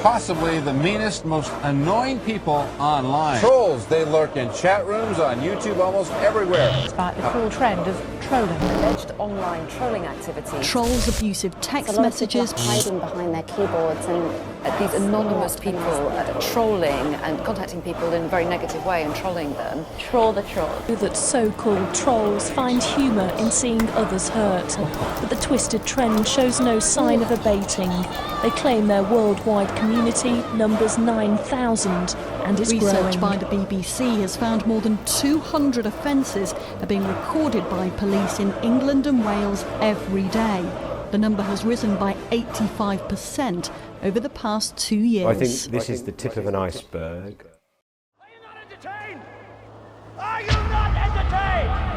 possibly the meanest, most annoying people online. Trolls, they lurk in chat rooms, on YouTube, almost everywhere. Despite the cruel trend of trolling. Alleged online trolling activity. Trolls, abusive text messages. Hiding behind their keyboards and These anonymous people trolling and contacting people in a very negative way and trolling them. troll the troll. That so-called trolls find humour in seeing others hurt. But the twisted trend shows no sign of abating. They claim their worldwide community numbers 9,000 and is growing. Research by the BBC has found more than 200 offences are being recorded by police in England and Wales every day. The number has risen by 85% over the past 2 years. I think this is the tip of an iceberg. Are you not entertained? Are you not entertained?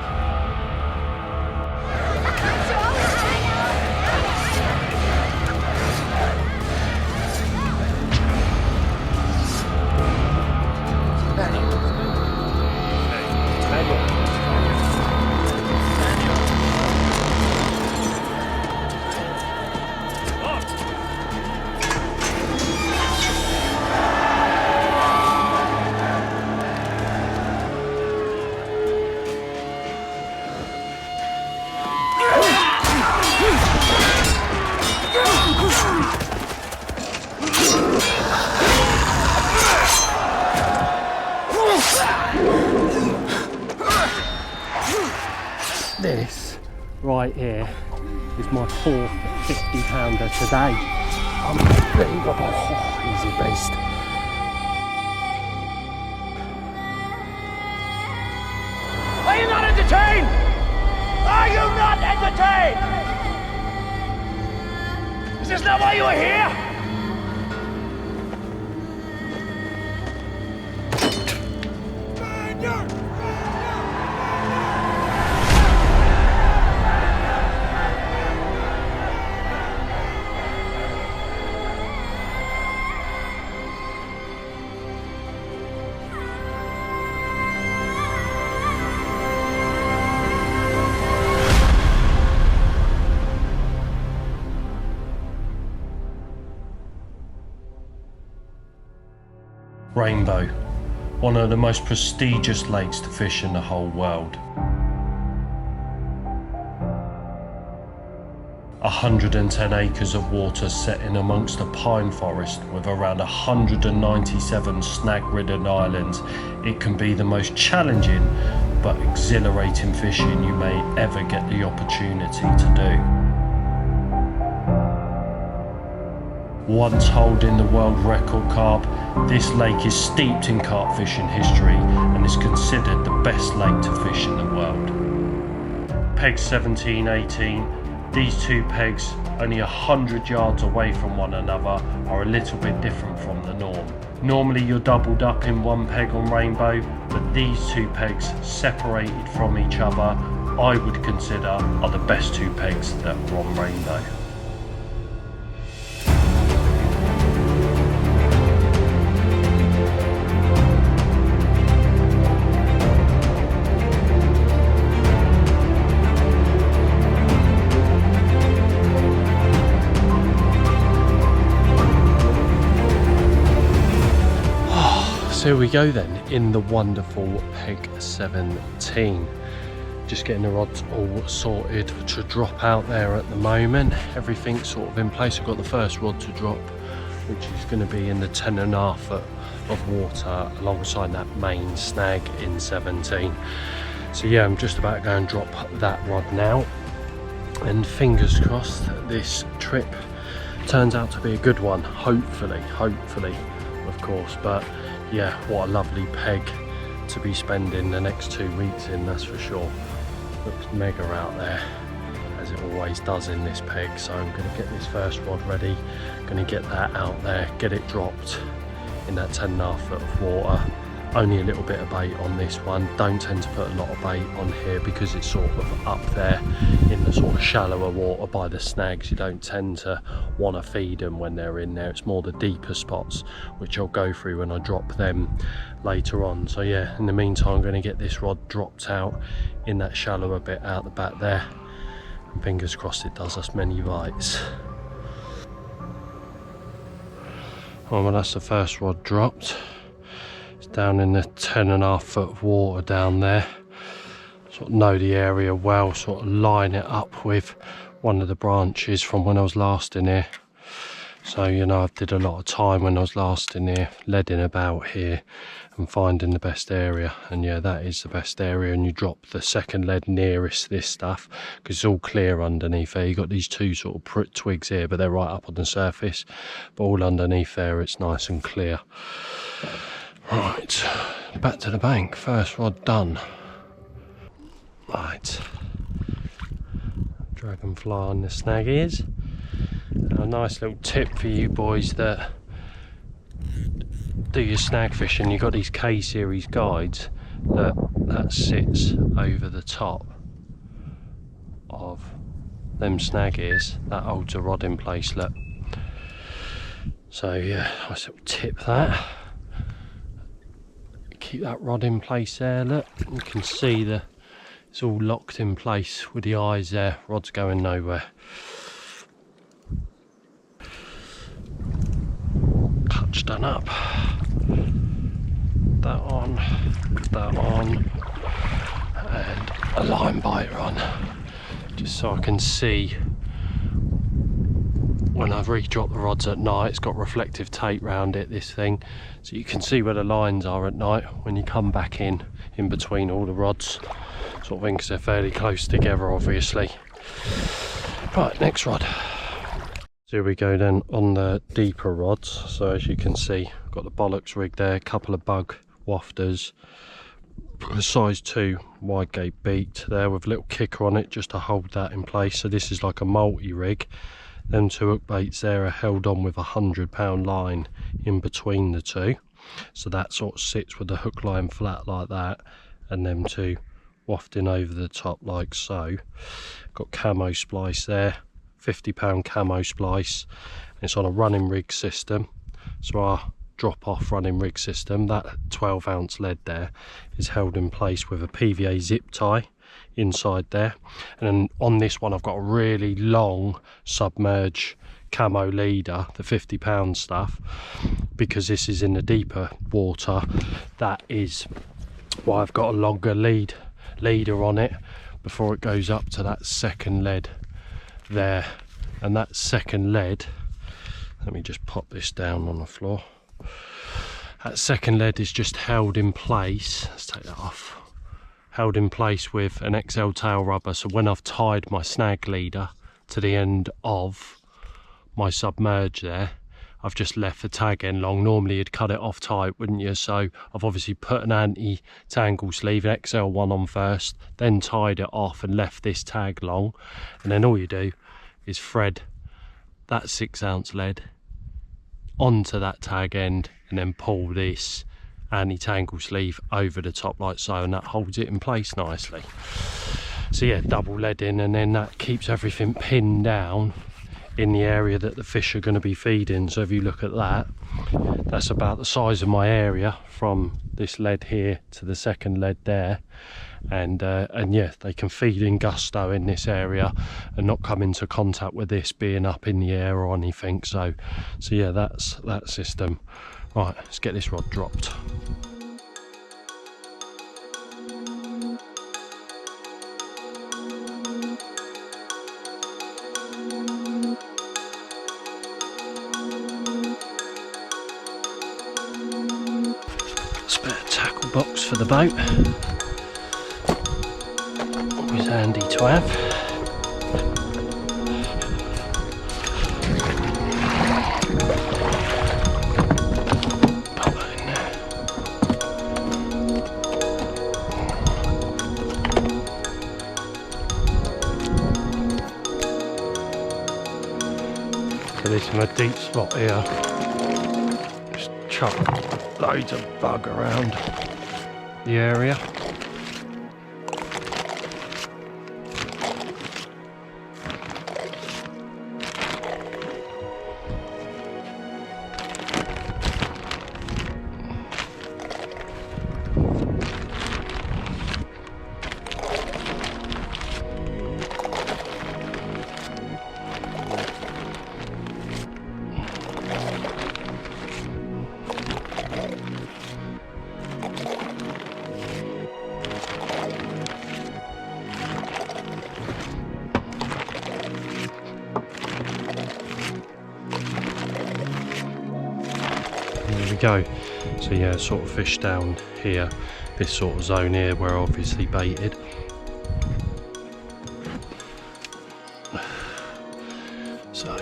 This right here is my fourth 50-pounder today. Unbelievable. Oh, easy beast. Are you not entertained? Are you not entertained? Is this not why you are here? Rainbow, one of the most prestigious lakes to fish in the whole world. 110 acres of water set in amongst a pine forest with around 197 snag-ridden islands. It can be the most challenging but exhilarating fishing you may ever get the opportunity to do. Once holding the world record carp, this lake is steeped in carp fishing history and is considered the best lake to fish in the world. Pegs 17, 18, these two pegs, only 100 yards away from one another, are a little bit different from the norm. Normally you're doubled up in one peg on Rainbow, but these two pegs, separated from each other, I would consider are the best two pegs that are on Rainbow. So here we go then, in the wonderful Peg 17. Just getting the rods all sorted to drop out there at the moment. Everything's sort of in place. I've got the first rod to drop, which is going to be in the 10.5 foot of water alongside that main snag in 17. So yeah, I'm just about to go and drop that rod now. And fingers crossed that this trip turns out to be a good one. Hopefully, of course. But yeah, what a lovely peg to be spending the next 2 weeks in, that's for sure. Looks mega out there, as it always does in this peg. So I'm going to get this first rod ready, going to get that out there, get it dropped in that 10.5 foot of water. Only a little bit of bait on this one. Don't tend to put a lot of bait on here because it's sort of up there in the sort of shallower water by the snags. You don't tend to want to feed them when they're in there. It's more the deeper spots, which I'll go through when I drop them later on. So yeah, in the meantime, I'm going to get this rod dropped out in that shallower bit out the back there. And fingers crossed it does us many bites. Oh, well, that's the first rod dropped. It's down in the 10.5 foot of water down there. Sort of know the area well, sort of line it up with one of the branches from when I was last in here. So, you know, I did a lot of time when I was last in here, leading about here and finding the best area. And yeah, that is the best area. And you drop the second lead nearest this stuff because it's all clear underneath there. You've got these two sort of twigs here, but they're right up on the surface. But all underneath there, it's nice and clear. Right, back to the bank. First rod done. Right. Dragonfly on the snaggies. A nice little tip for you boys that do your snag fishing. You've got these K-series guides that sits over the top of them snaggies. That holds a rod in place, look. So yeah, I sort of tip that. Keep that rod in place there, look. You can see it's all locked in place with the eyes there. Rod's going nowhere. Clutch done up. That on, and a line biter on, just so I can see when I've re-dropped the rods at night. It's got reflective tape round it, this thing, so you can see where the lines are at night when you come back in between all the rods, sort of thing, because they're fairly close together, obviously. Right, next rod. So here we go then on the deeper rods. So as you can see, I've got the bollocks rig there, a couple of bug wafters, a size 2 wide gate beat there with a little kicker on it just to hold that in place. So this is like a multi-rig. Them two hook baits there are held on with a 100-pound line in between the two. So that sort of sits with the hook line flat like that, and them two wafting over the top like so. Got camo splice there, 50-pound camo splice. It's on a running rig system, so our drop off running rig system, that 12-ounce lead there is held in place with a PVA zip tie inside there. And then on this one I've got a really long submerge camo leader, the 50-pound stuff, because this is in the deeper water. That is why I've got a longer leader on it before it goes up to that second lead there. And that second lead, let me just pop this down on the floor. That second lead is just held in place, let's take that off, held in place with an XL tail rubber. So when I've tied my snag leader to the end of my submerge there, I've just left the tag end long. Normally you'd cut it off tight, wouldn't you? So I've obviously put an anti-tangle sleeve, an XL one on first, then tied it off and left this tag long. And then all you do is thread that 6-ounce lead onto that tag end and then pull this anti-tangle sleeve over the top like so, and that holds it in place nicely. So yeah, double lead in, and then that keeps everything pinned down in the area that the fish are going to be feeding. So if you look at that, that's about the size of my area from this lead here to the second lead there. And yeah, they can feed in gusto in this area and not come into contact with this being up in the air or anything. So yeah, that's that system. Right, let's get this rod dropped. Spare tackle box for the boat. Always handy to have. Put that in there. So this is my deep spot here. Just chuck loads of bug around the area. go. So yeah, sort of fish down here, this sort of zone here where I obviously baited. So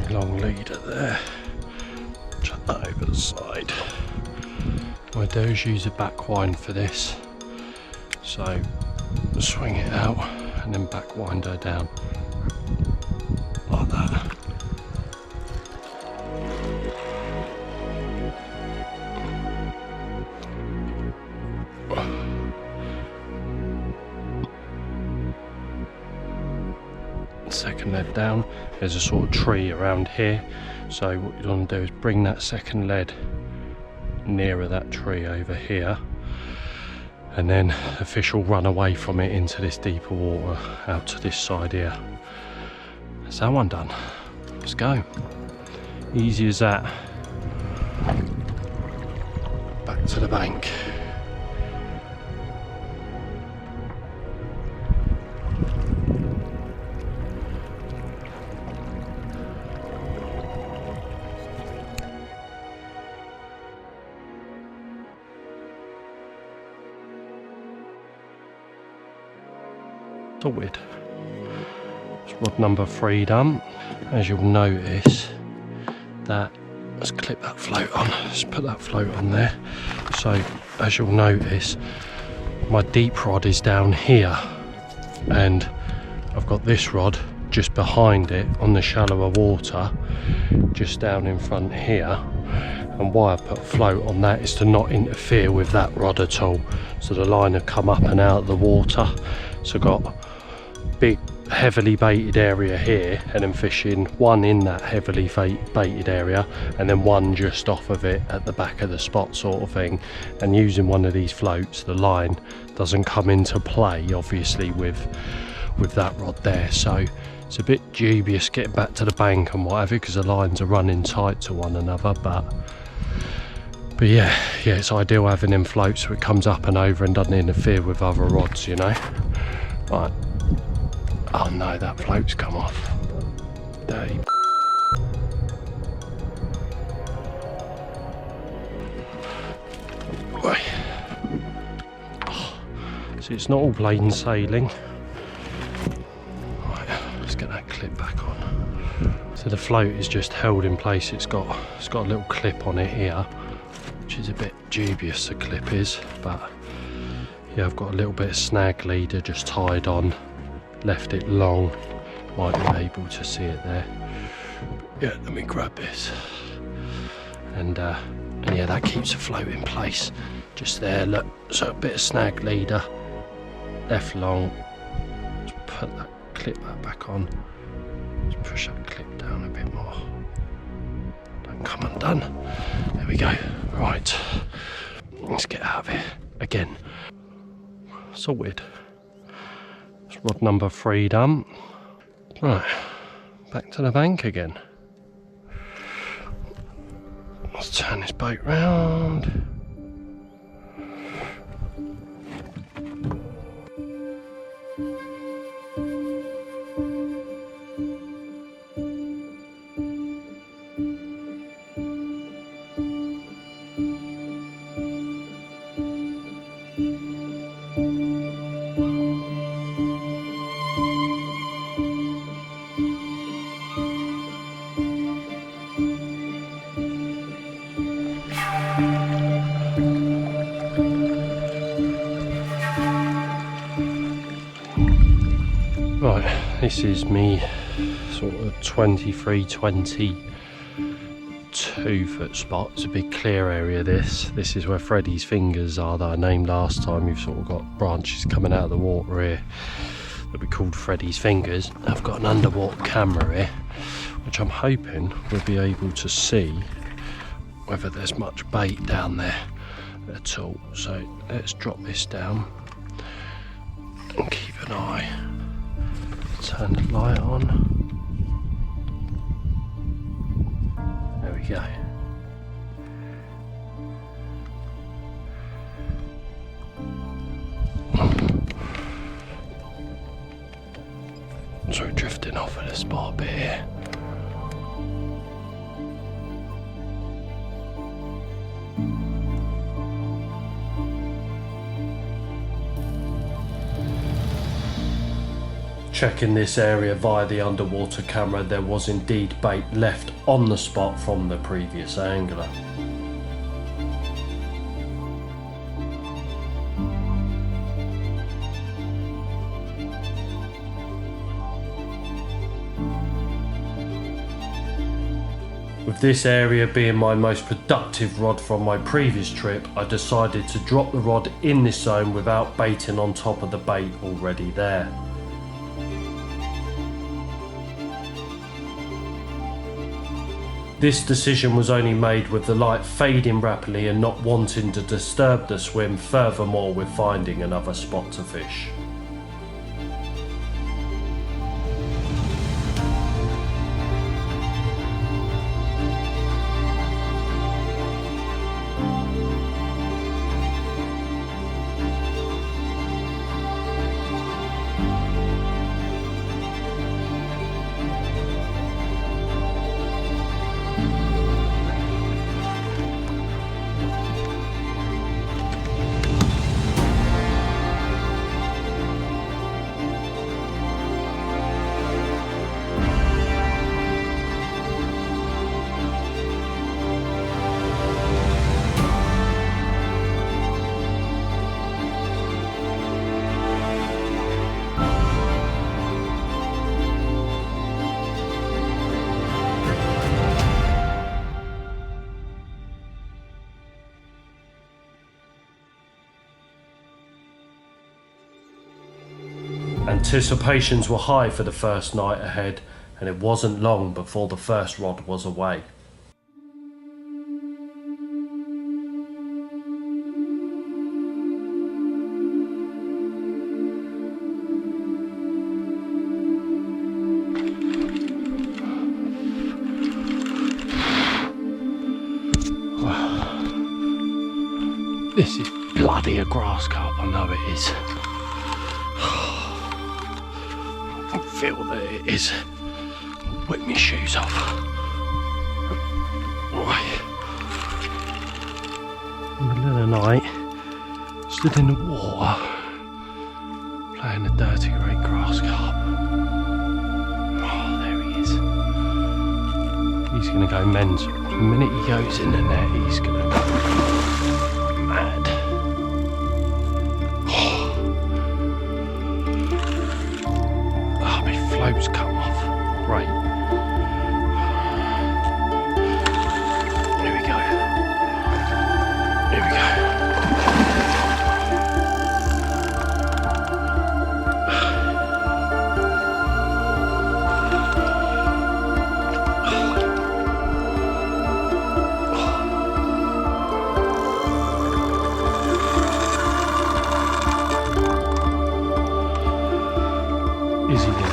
long leader there, chuck that over the side. What I do is use a back wind for this, so swing it out and then back wind her down like that. Second lead down. There's a sort of tree around here, so what you want to do is bring that second lead nearer that tree over here, and then the fish will run away from it into this deeper water out to this side here. That's that one done. Let's go. Easy as that. Back to the bank. Sorted. It's rod number 3 done. As you'll notice, that let's clip that float on. Let's put that float on there. So as you'll notice, my deep rod is down here, and I've got this rod just behind it on the shallower water, just down in front here. And why I put a float on that is to not interfere with that rod at all, so the line will come up and out of the water. So I've got big heavily baited area here, and then fishing one in that heavily baited area and then one just off of it at the back of the spot sort of thing. And using one of these floats, the line doesn't come into play obviously with that rod there, so it's a bit dubious getting back to the bank and whatever because the lines are running tight to one another, but yeah, it's ideal having them floats so it comes up and over and doesn't interfere with other rods, you know. Right. Oh no, that float's come off. Dirty. Right. Oh, see, it's not all plain sailing. Right, let's get that clip back on. So the float is just held in place. It's got a little clip on it here, which is a bit dubious, the clip is, but yeah, I've got a little bit of snag leader just tied on, left it long, might be able to see it there. Yeah, let me grab this, and yeah, that keeps the float in place just there. Look, so a bit of snag leader, left long. Let's put that clip back on. Let's push that clip down a bit more. Don't come undone. There we go. Right, let's get out of here again. Sorted. It's rod number 3 done. Right, back to the bank again. Let's turn this boat round. Right, this is me sort of 23-22 foot spot. It's a big clear area this. This is where Freddy's fingers are that I named last time. You've sort of got branches coming out of the water here that we called Freddy's fingers. I've got an underwater camera here, which I'm hoping we'll be able to see whether there's much bait down there at all. So let's drop this down and keep an eye. Turn the light on. There we go. for the spot bit here. Checking this area via the underwater camera, there was indeed bait left on the spot from the previous angler. With this area being my most productive rod from my previous trip, I decided to drop the rod in this zone without baiting on top of the bait already there. This decision was only made with the light fading rapidly and not wanting to disturb the swim furthermore with finding another spot to fish. Anticipations were high for the first night ahead, and it wasn't long before the first rod was away. This is bloody a grass carp, I know it is. I feel that it is. Whip my shoes off. Right. Middle of the night, stood in the water, playing a dirty great grass carp. Oh, there he is. He's gonna go mental. The minute he goes in the net, he's gonna go mad. Floats come off. Right. Here we go. Here we go. Is he there?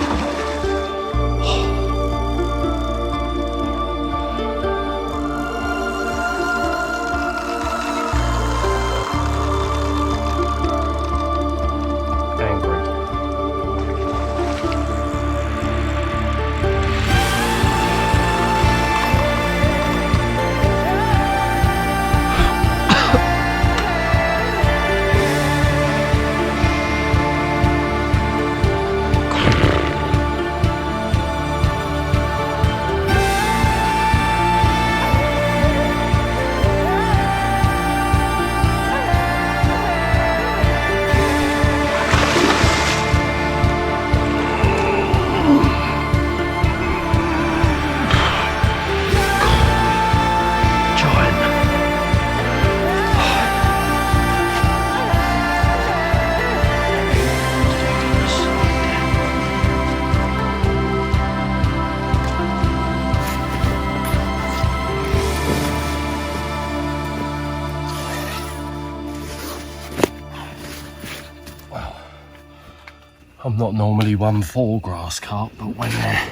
I'm not normally one for grass carp, but when they're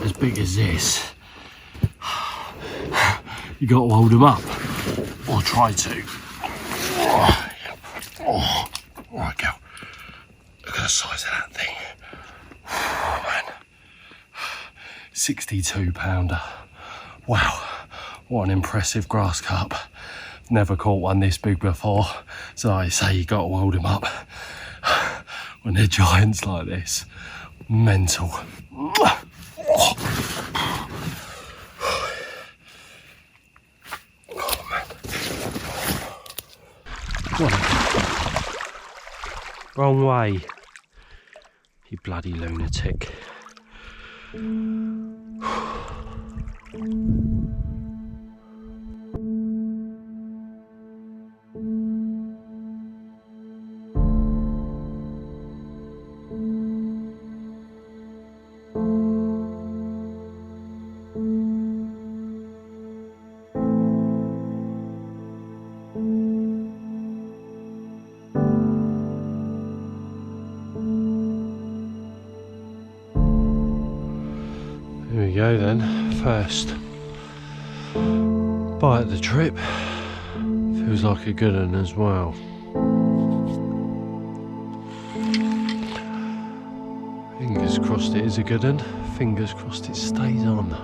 as big as this, you got to hold them up, or try to. Oh, alright, girl. Look at the size of that thing. Oh, man. 62 pounder. Wow, what an impressive grass carp. Never caught one this big before, so I say you got to hold him up when they're giants like this. Mental. Wrong way, you bloody lunatic. Here we go then, first bite of the trip. Feels like a good one as well. Fingers crossed it is a good one. Fingers crossed it stays on.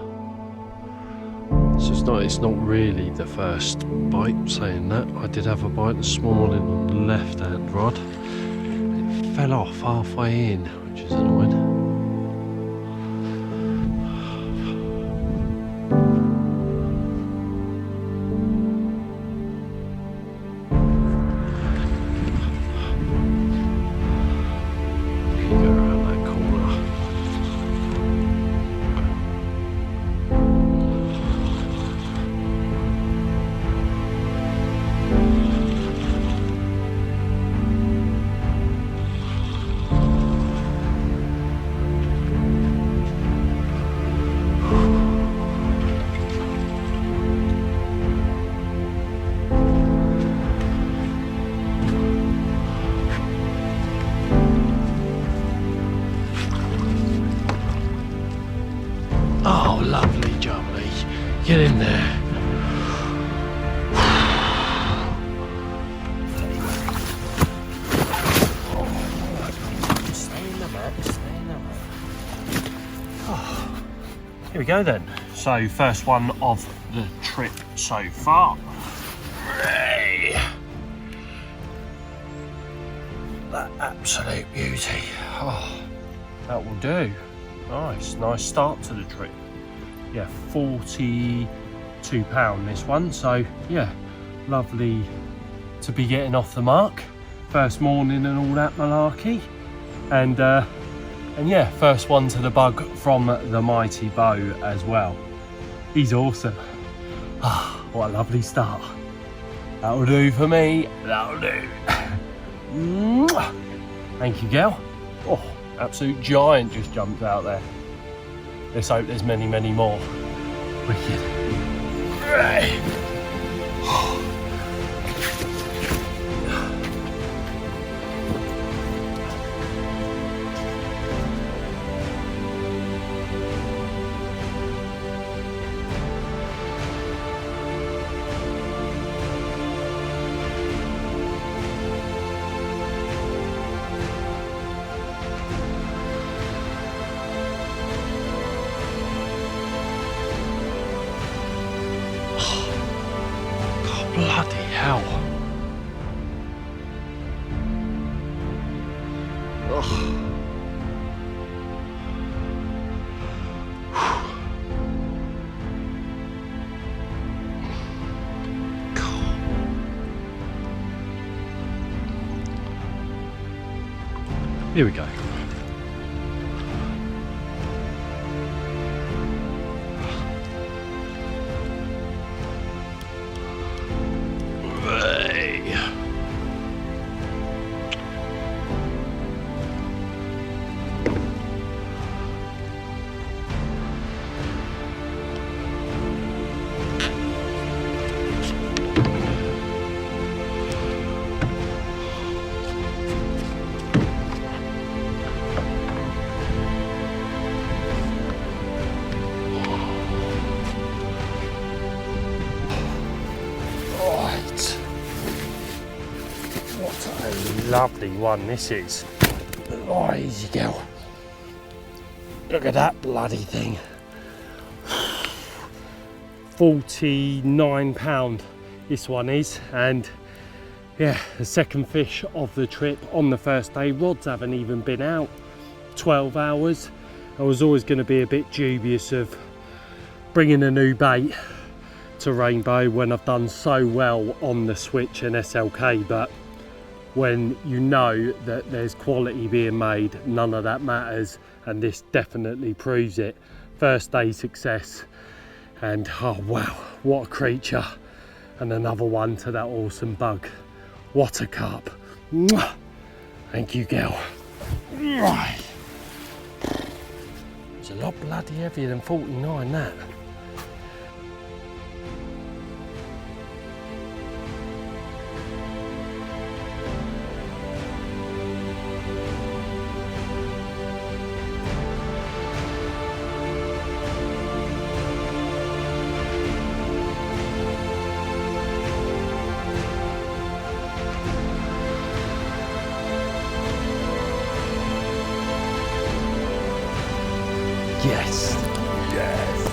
So it's not really the first bite, saying that. I did have a bite this morning on the left hand rod. It fell off halfway in, which is annoying. Oh, lovely jubbly. Get in there. Stay in the mat, stay in the mat. Oh, here we go then. So, first one of the trip so far. Hooray! That absolute beauty. Oh, that will do. Nice start to the trip. Yeah, 42 pound this one, so yeah, lovely to be getting off the mark. First morning and all that malarkey, and yeah, first one to the bug from the mighty Bo as well. He's awesome. Ah, what a lovely start. That'll do for me. That'll do. Thank you, girl. Oh, absolute giant just jumped out there. Let's hope there's many, many more. Wicked. Right. Bloody hell. Ugh. Here we go. Lovely one this is. Oh, easy girl. Look at that bloody thing. £49 this one is, and yeah, the second fish of the trip on the first day. Rods haven't even been out 12 hours. I was always going to be a bit dubious of bringing a new bait to Rainbow when I've done so well on the Switch and SLK, but when you know that there's quality being made, none of that matters, and this definitely proves it. First day success, and oh wow, what a creature. And another one to that awesome bug. What a carp. Mwah. Thank you, girl. It's a lot bloody heavier than 49, that. Yes, yes.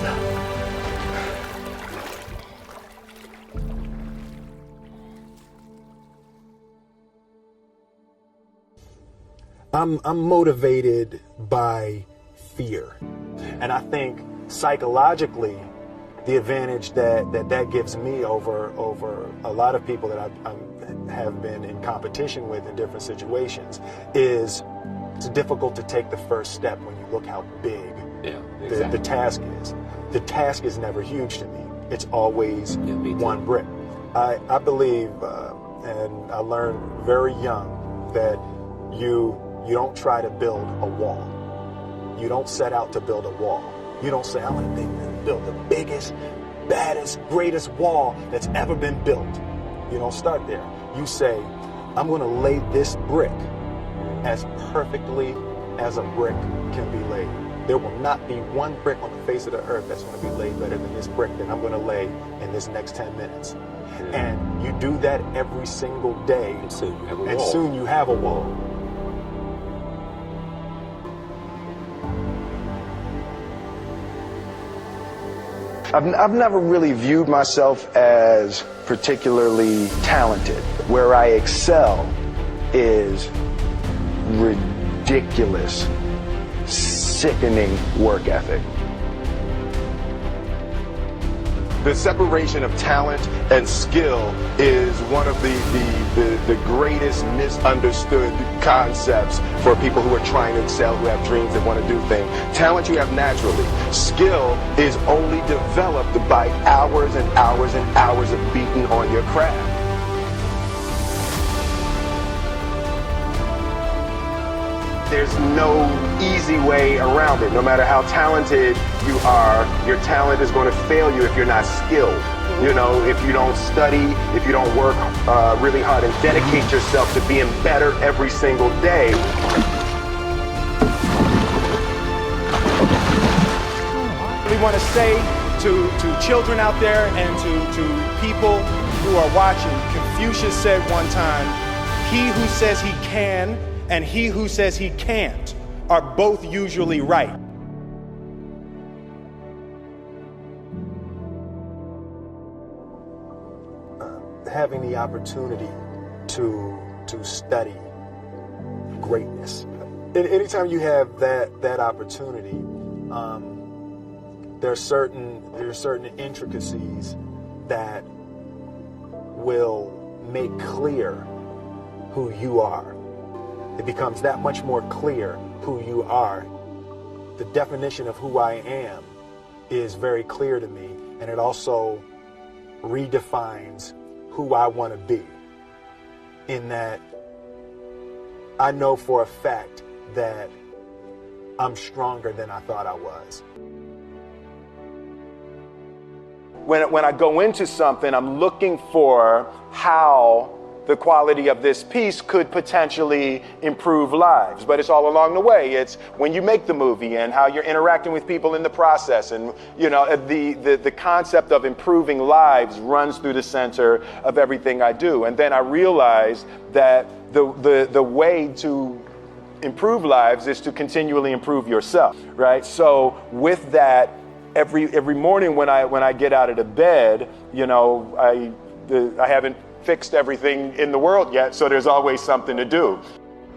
I'm motivated by fear. And I think psychologically, the advantage that gives me over a lot of people that I have been in competition with in different situations is it's difficult to take the first step when you look how big the task is. The task is never huge to me. It's always one brick. I believe, and I learned very young, that you don't try to build a wall. You don't set out to build a wall. You don't say, I'm gonna build the biggest, baddest, greatest wall that's ever been built. You don't start there. You say, I'm gonna lay this brick as perfectly as a brick can be laid. There will not be one brick on the face of the earth that's going to be laid better than this brick that I'm going to lay in this next 10 minutes. And you do that every single day, and soon you have a wall. I've never really viewed myself as particularly talented. Where I excel is ridiculous, sickening work ethic. The separation of talent and skill is one of the greatest misunderstood concepts for people who are trying to excel, who have dreams and want to do things. Talent you have naturally. Skill is only developed by hours and hours and hours of beating on your craft. There's no easy way around it. No matter how talented you are, your talent is going to fail you if you're not skilled. You know, if you don't study, if you don't work really hard and dedicate yourself to being better every single day. I really want to say to children out there and to people who are watching, Confucius said one time, he who says he can and he who says he can't are both usually right. Having the opportunity to study greatness. Anytime you have that opportunity, there are certain intricacies that will make clear who you are. It becomes that much more clear who you are. The definition of who I am is very clear to me, and it also redefines who I want to be. In that I know for a fact that I'm stronger than I thought I was. When I go into something, I'm looking for how the quality of this piece could potentially improve lives. But it's all along the way. It's when you make the movie and how you're interacting with people in the process. And, you know, the concept of improving lives runs through the center of everything I do. And then I realized that the way to improve lives is to continually improve yourself, right? So with that every morning when I get out of the bed, you know, I haven't fixed everything in the world yet, so there's always something to do.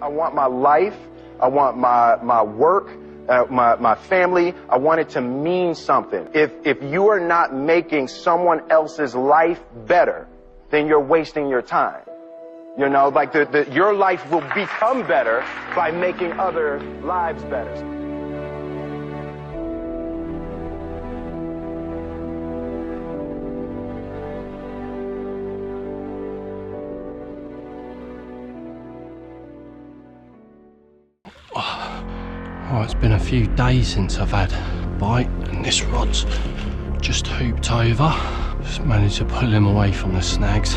I want my life, I want my work, my family, I want it to mean something. If you are not making someone else's life better, then you're wasting your time. You know, like your life will become better by making other lives better. Oh, it's been a few days since I've had a bite, and this rod's just hooped over. Just managed to pull him away from the snags.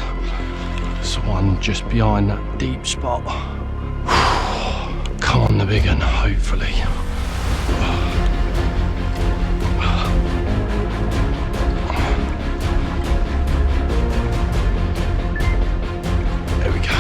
There's one just behind that deep spot. Come on, the big one, hopefully. There we go.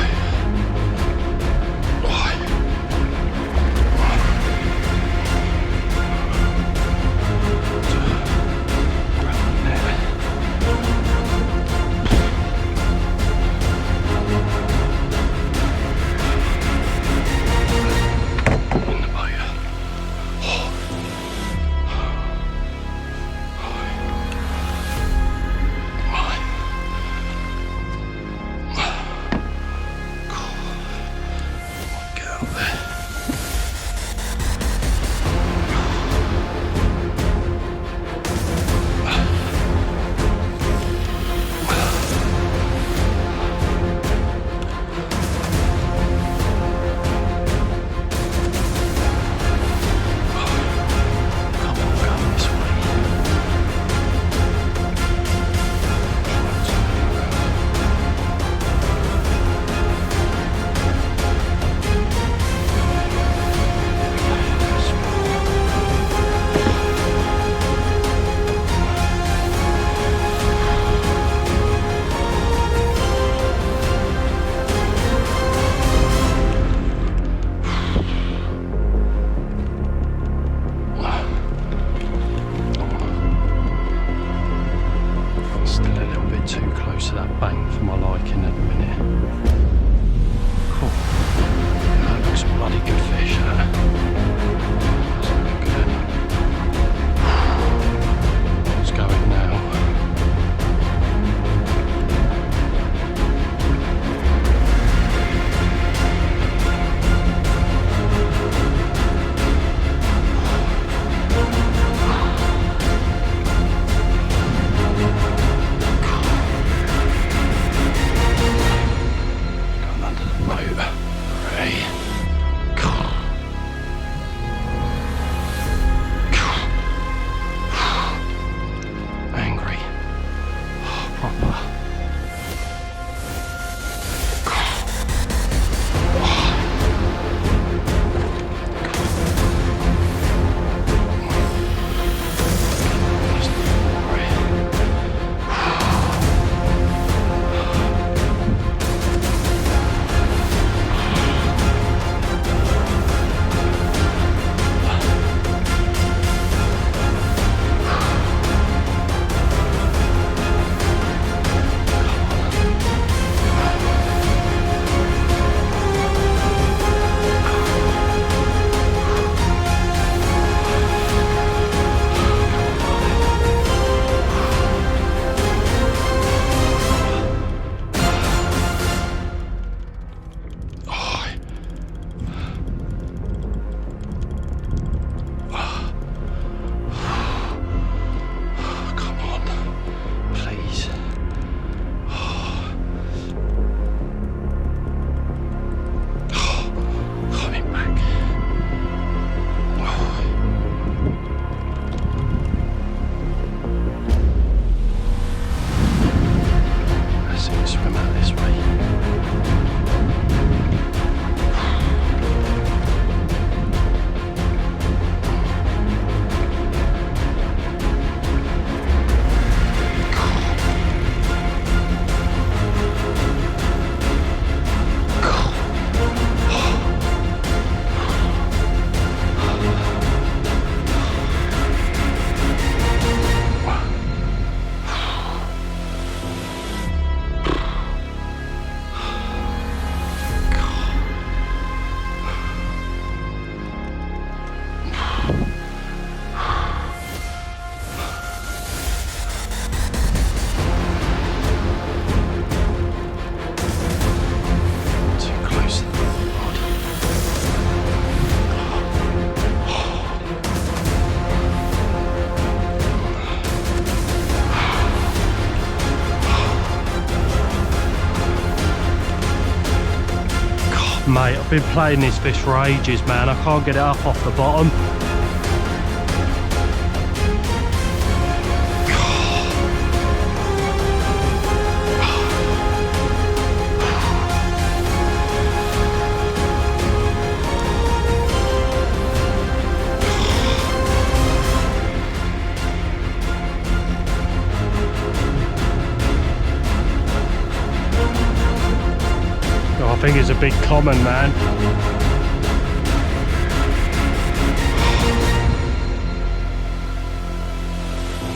mate, I've been playing this fish for ages, man. I can't get it up off the bottom. I think it's a big common, man.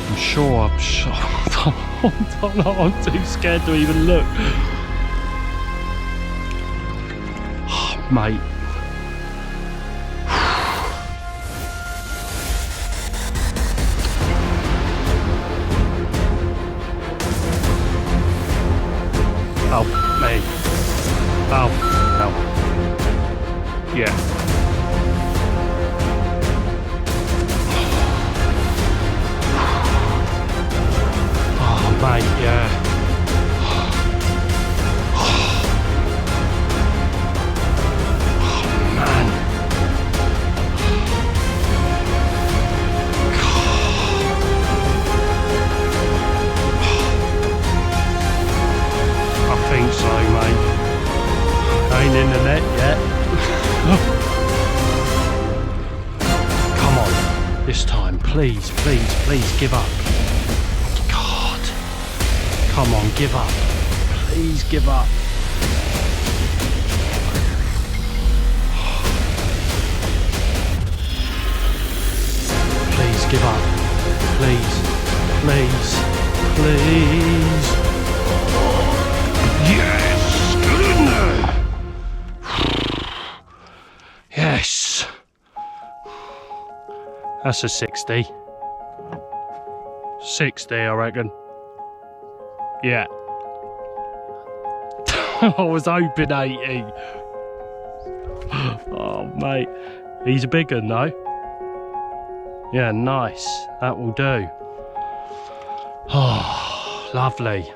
I'm sure. I don't know, I'm too scared to even look. Oh, mate. Help me. Help. Help. Yeah. Oh, mate, yeah. Oh, man. I think so, mate. Ain't in the net yet. Come on, this time, please, please, please give up. God, come on, give up. Please give up. Please give up. Please, please, please. Yes, good in there. Yes, that's a 60. 60, I reckon. Yeah. I was hoping 80. Oh, mate. He's a big one, though. Yeah, nice. That will do. Oh, lovely.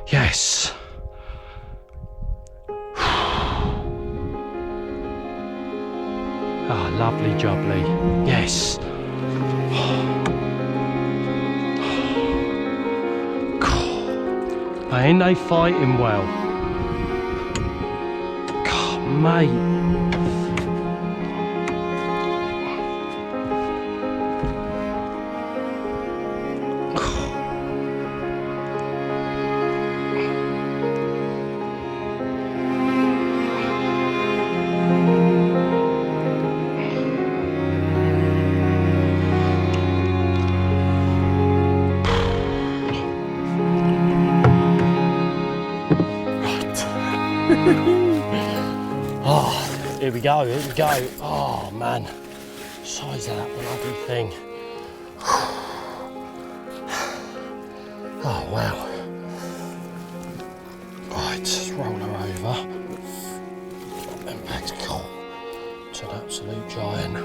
Yes. Ah, lovely jubbly. Yes. God. Ain't they fighting well? God, mate. Oh, here we go, here we go. Oh man, size of that bloody thing. Oh wow. Right, just roll her over. And back to cool. It's an absolute giant.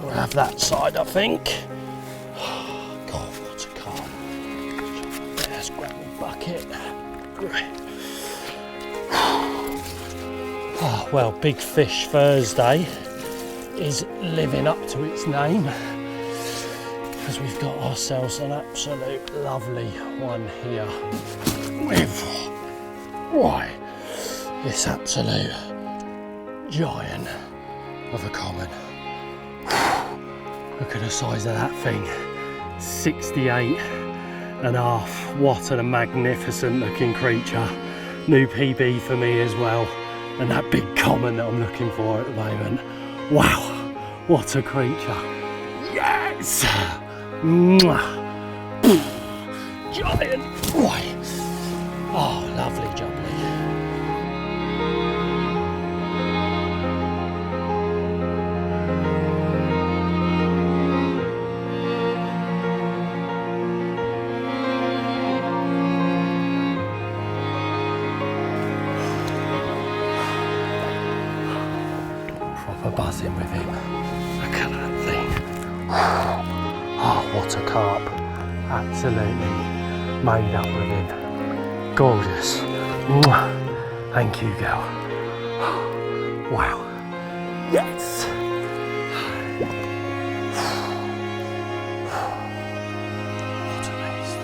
We'll have that side, I think. Oh, God, what a carp. Let's grab my bucket. Right. Oh, well, Big Fish Thursday is living up to its name, as we've got ourselves an absolute lovely one here with, why, this absolute giant of a common. Look at the size of that thing, 68.5. What a magnificent looking creature. New PB for me as well. And that big common that I'm looking for at the moment. Wow, what a creature. Yes! Mwah. Giant. Right. Oh, lovely jubbly. Buzzing with him. Look at that thing. Oh, what a carp. Absolutely made up with him. Gorgeous. Thank you, girl. Wow. Yes. What a beast.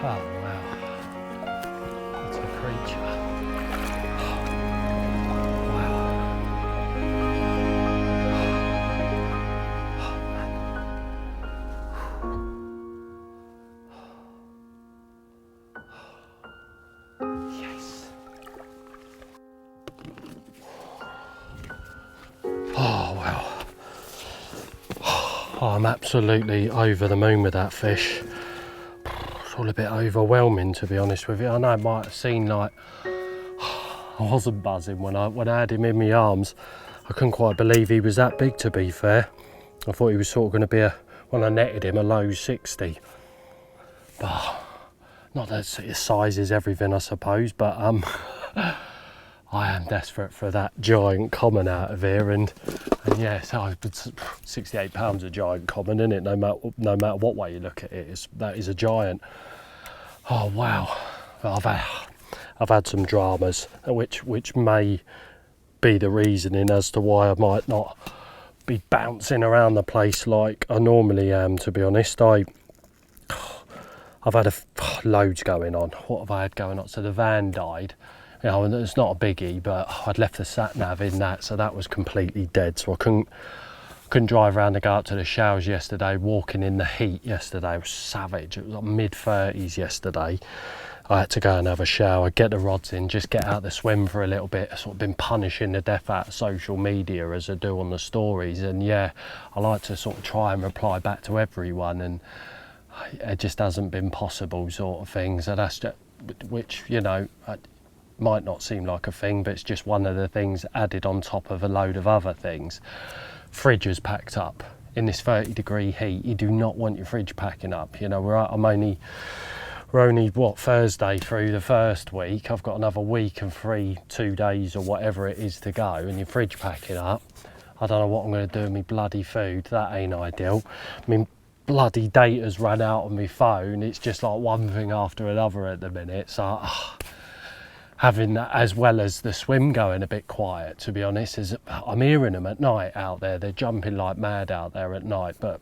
Oh wow. What a creature. Oh wow. Oh, I'm absolutely over the moon with that fish. It's all a bit overwhelming, to be honest with you. I know it might have seemed like I wasn't buzzing when I had him in my arms. I couldn't quite believe he was that big, to be fair. I thought he was sort of going to be when I netted him, a low 60. But not that his size is everything, I suppose, but I am desperate for that giant common out of here, and yeah, so 68 pounds a giant common, isn't it? No matter what way you look at it, that is a giant. Oh wow! I've had some dramas, which may be the reasoning as to why I might not be bouncing around the place like I normally am. To be honest, I've had loads going on. What have I had going on? So the van died. You know, and it's not a biggie, but I'd left the sat nav in that, so that was completely dead. So I couldn't drive around to go up to the showers yesterday. Walking in the heat yesterday was savage. It was like mid-30s yesterday. I had to go and have a shower, get the rods in, just get out the swim for a little bit. I've sort of been punishing the death out of social media as I do on the stories, and yeah, I like to sort of try and reply back to everyone, and it just hasn't been possible, sort of thing. So that's just, which, you know, might not seem like a thing, but it's just one of the things added on top of a load of other things. Fridge is packed up in this 30-degree heat. You do not want your fridge packing up. You know, we're only what, Thursday through the first week. I've got another week and 2 days or whatever it is to go, and your fridge packing up. I don't know what I'm going to do with my bloody food. That ain't ideal. I mean, bloody data's run out on my phone. It's just like one thing after another at the minute. So having that, as well as the swim going a bit quiet, to be honest, is I'm hearing them at night out there. They're jumping like mad out there at night, but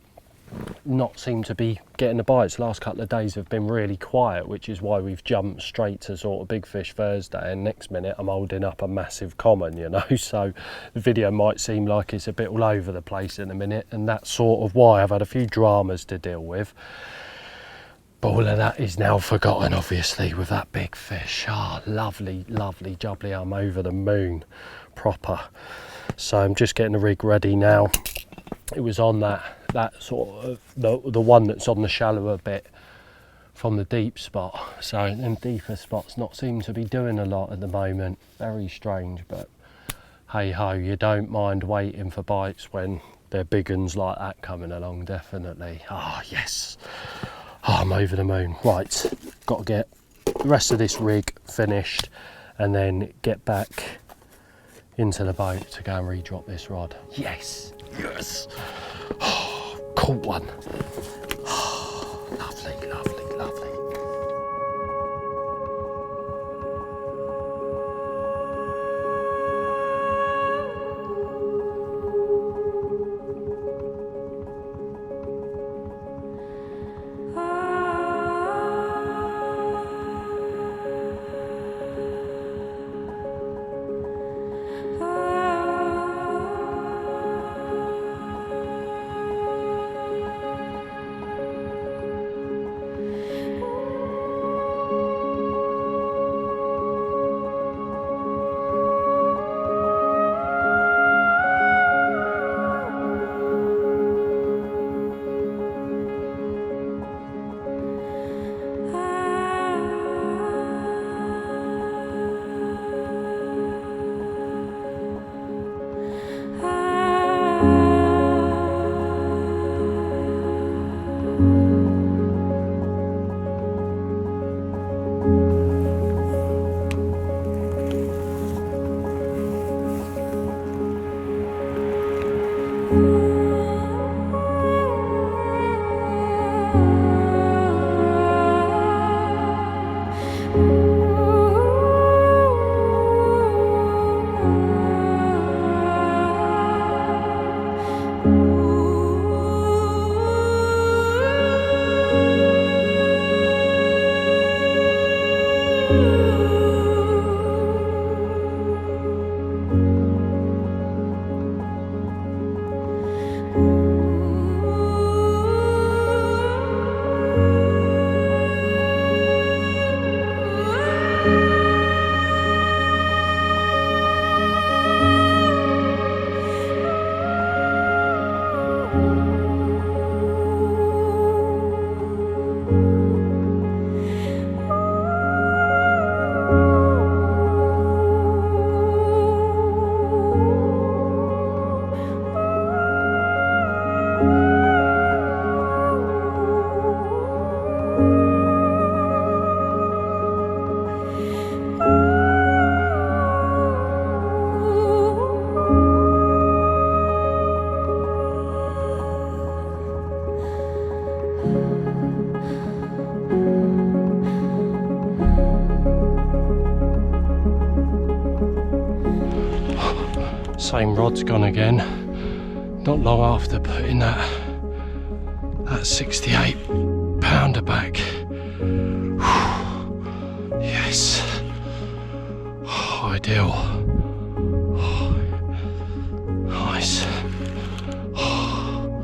not seem to be getting the bites. Last couple of days have been really quiet, which is why we've jumped straight to sort of big fish Thursday, and next minute I'm holding up a massive common, you know. So the video might seem like it's a bit all over the place in a minute, and that's sort of why I've had a few dramas to deal with. But all of that is now forgotten, obviously, with that big fish. Ah, oh, lovely, lovely jubbly. I'm over the moon, proper. So I'm just getting the rig ready now. It was on that sort of, the one that's on the shallower bit from the deep spot. So them deeper spots not seem to be doing a lot at the moment. Very strange, but hey ho, you don't mind waiting for bites when they're big uns like that coming along, definitely. Ah, oh, yes. Oh, I'm over the moon. Right, got to get the rest of this rig finished and then get back into the boat to go and re-drop this rod. Yes, yes. Oh, caught one. Oh, lovely, lovely, lovely. same rod's gone again. Not long after putting that 68 pounder back. Whew. Yes. Oh, ideal. Oh, nice. Oh,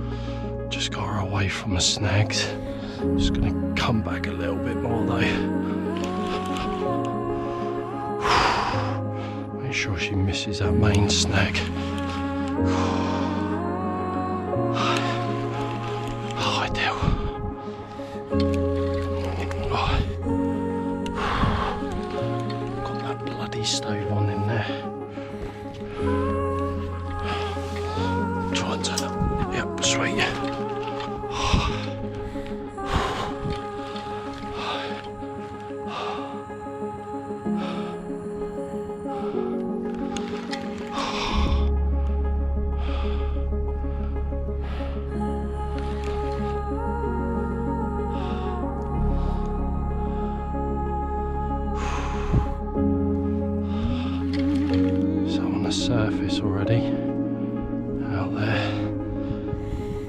just got her away from the snags. Just gonna come back a little bit more though. Make sure she misses that main snag. Oh, ideal. Oh. Got that bloody stove on in there. Try and turn up. Yep, sweet. Surface already out there.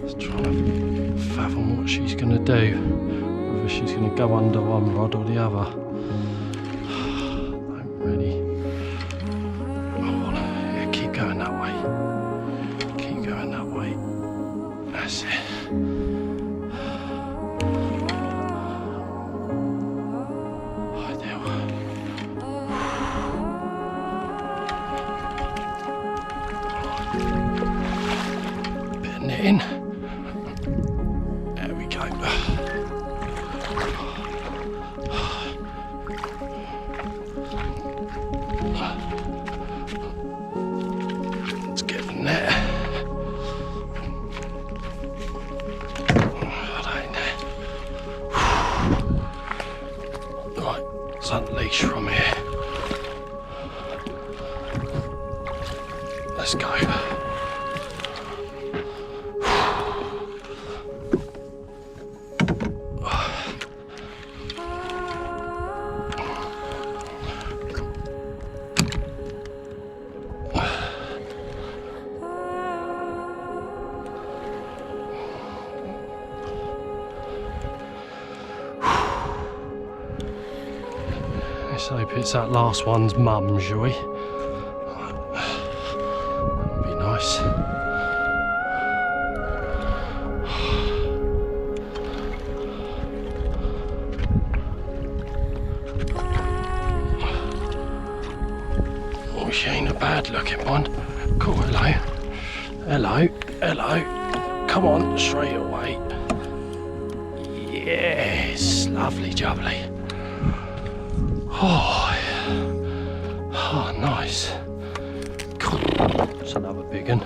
Just trying to fathom what she's going to do, whether she's going to go under one rod or the other. Don't really. Yeah, keep going that way. Keep going that way. That's it. In. There we go. Let's get in there. Right, let's unleash from here. Let's go. Let's hope it's that last one's mum, shall we? That'd be nice. Oh, she ain't a bad looking one. Cool, hello. Hello, hello. Come on, straight away. Yes, lovely jubbly. Oh, nice. Cool. That's another big one.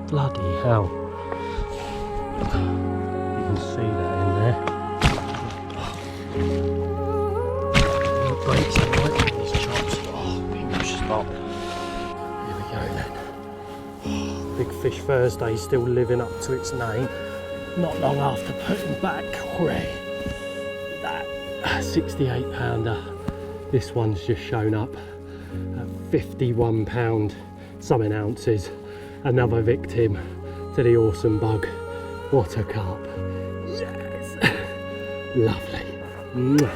Bloody hell. You can see that in there. Breaks it right in these chops. Oh, fingers stop. Here we go then. Big Fish Thursday still living up to its name. Not long after putting back that 68 pounder, this one's just shown up at 51 pound something ounces. Another victim to the awesome bug. What a carp. Yes. Lovely. Mwah.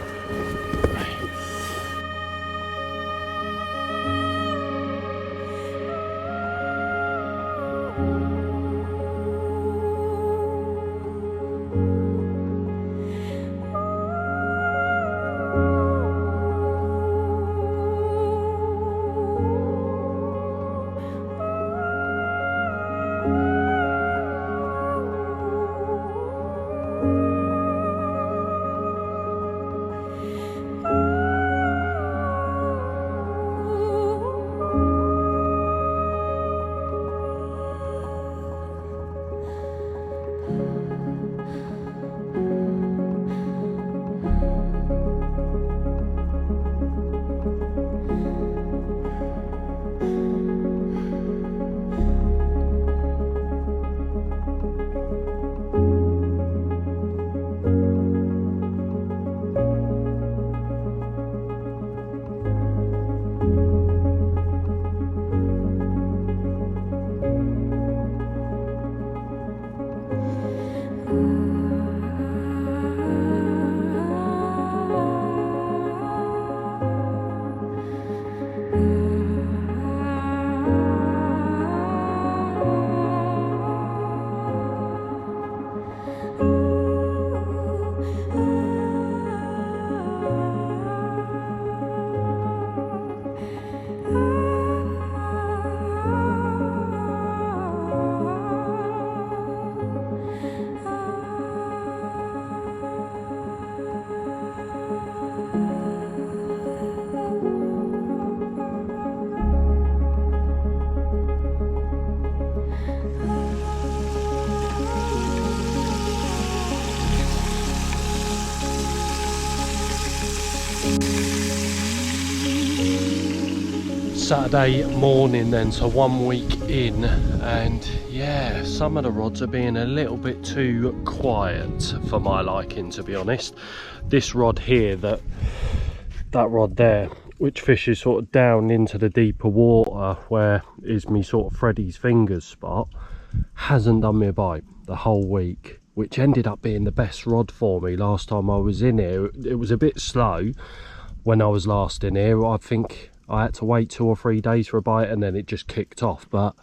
Saturday morning then, so 1 week in, and yeah, some of the rods are being a little bit too quiet for my liking, to be honest. This rod here, that rod there, which fishes sort of down into the deeper water where is me sort of Freddy's fingers spot, hasn't done me a bite the whole week, which ended up being the best rod for me last time I was in here. It was a bit slow when I was last in here. I think I had to wait 2 or 3 days for a bite and then it just kicked off, but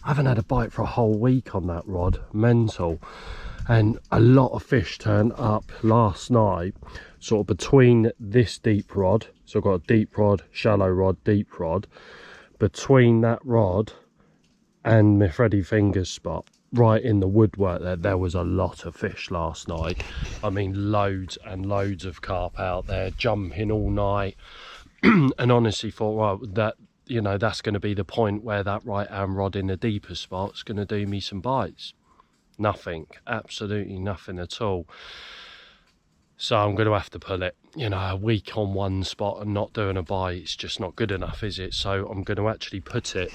I haven't had a bite for a whole week on that rod. Mental. And a lot of fish turned up last night, sort of between this deep rod, so I've got a deep rod, shallow rod, deep rod, between that rod and my Freddy fingers spot, right in the woodwork there was a lot of fish last night. I mean, loads and loads of carp out there, jumping all night. And honestly thought, right, that, you know, that's going to be the point where that right hand rod in the deeper spot's going to do me some bites. Nothing, absolutely nothing at all. So I'm going to have to pull it. You know, a week on one spot and not doing a bite, it's just not good enough, is it? So I'm going to actually put it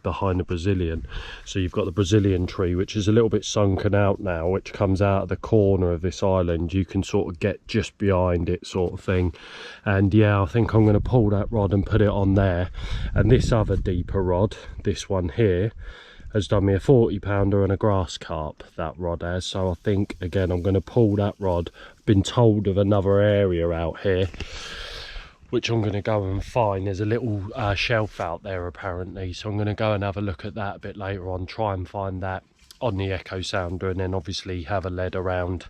behind the Brazilian. So you've got the Brazilian tree, which is a little bit sunken out now, which comes out of the corner of this island. You can sort of get just behind it, sort of thing. And yeah, I think I'm going to pull that rod and put it on there. And this other deeper rod, this one here, has done me a 40-pounder and a grass carp, that rod has. So I think, again, I'm going to pull that rod. I've been told of another area out here, which I'm going to go and find. There's a little shelf out there apparently, so I'm going to go and have a look at that a bit later on, try and find that on the echo sounder, and then obviously have a lead around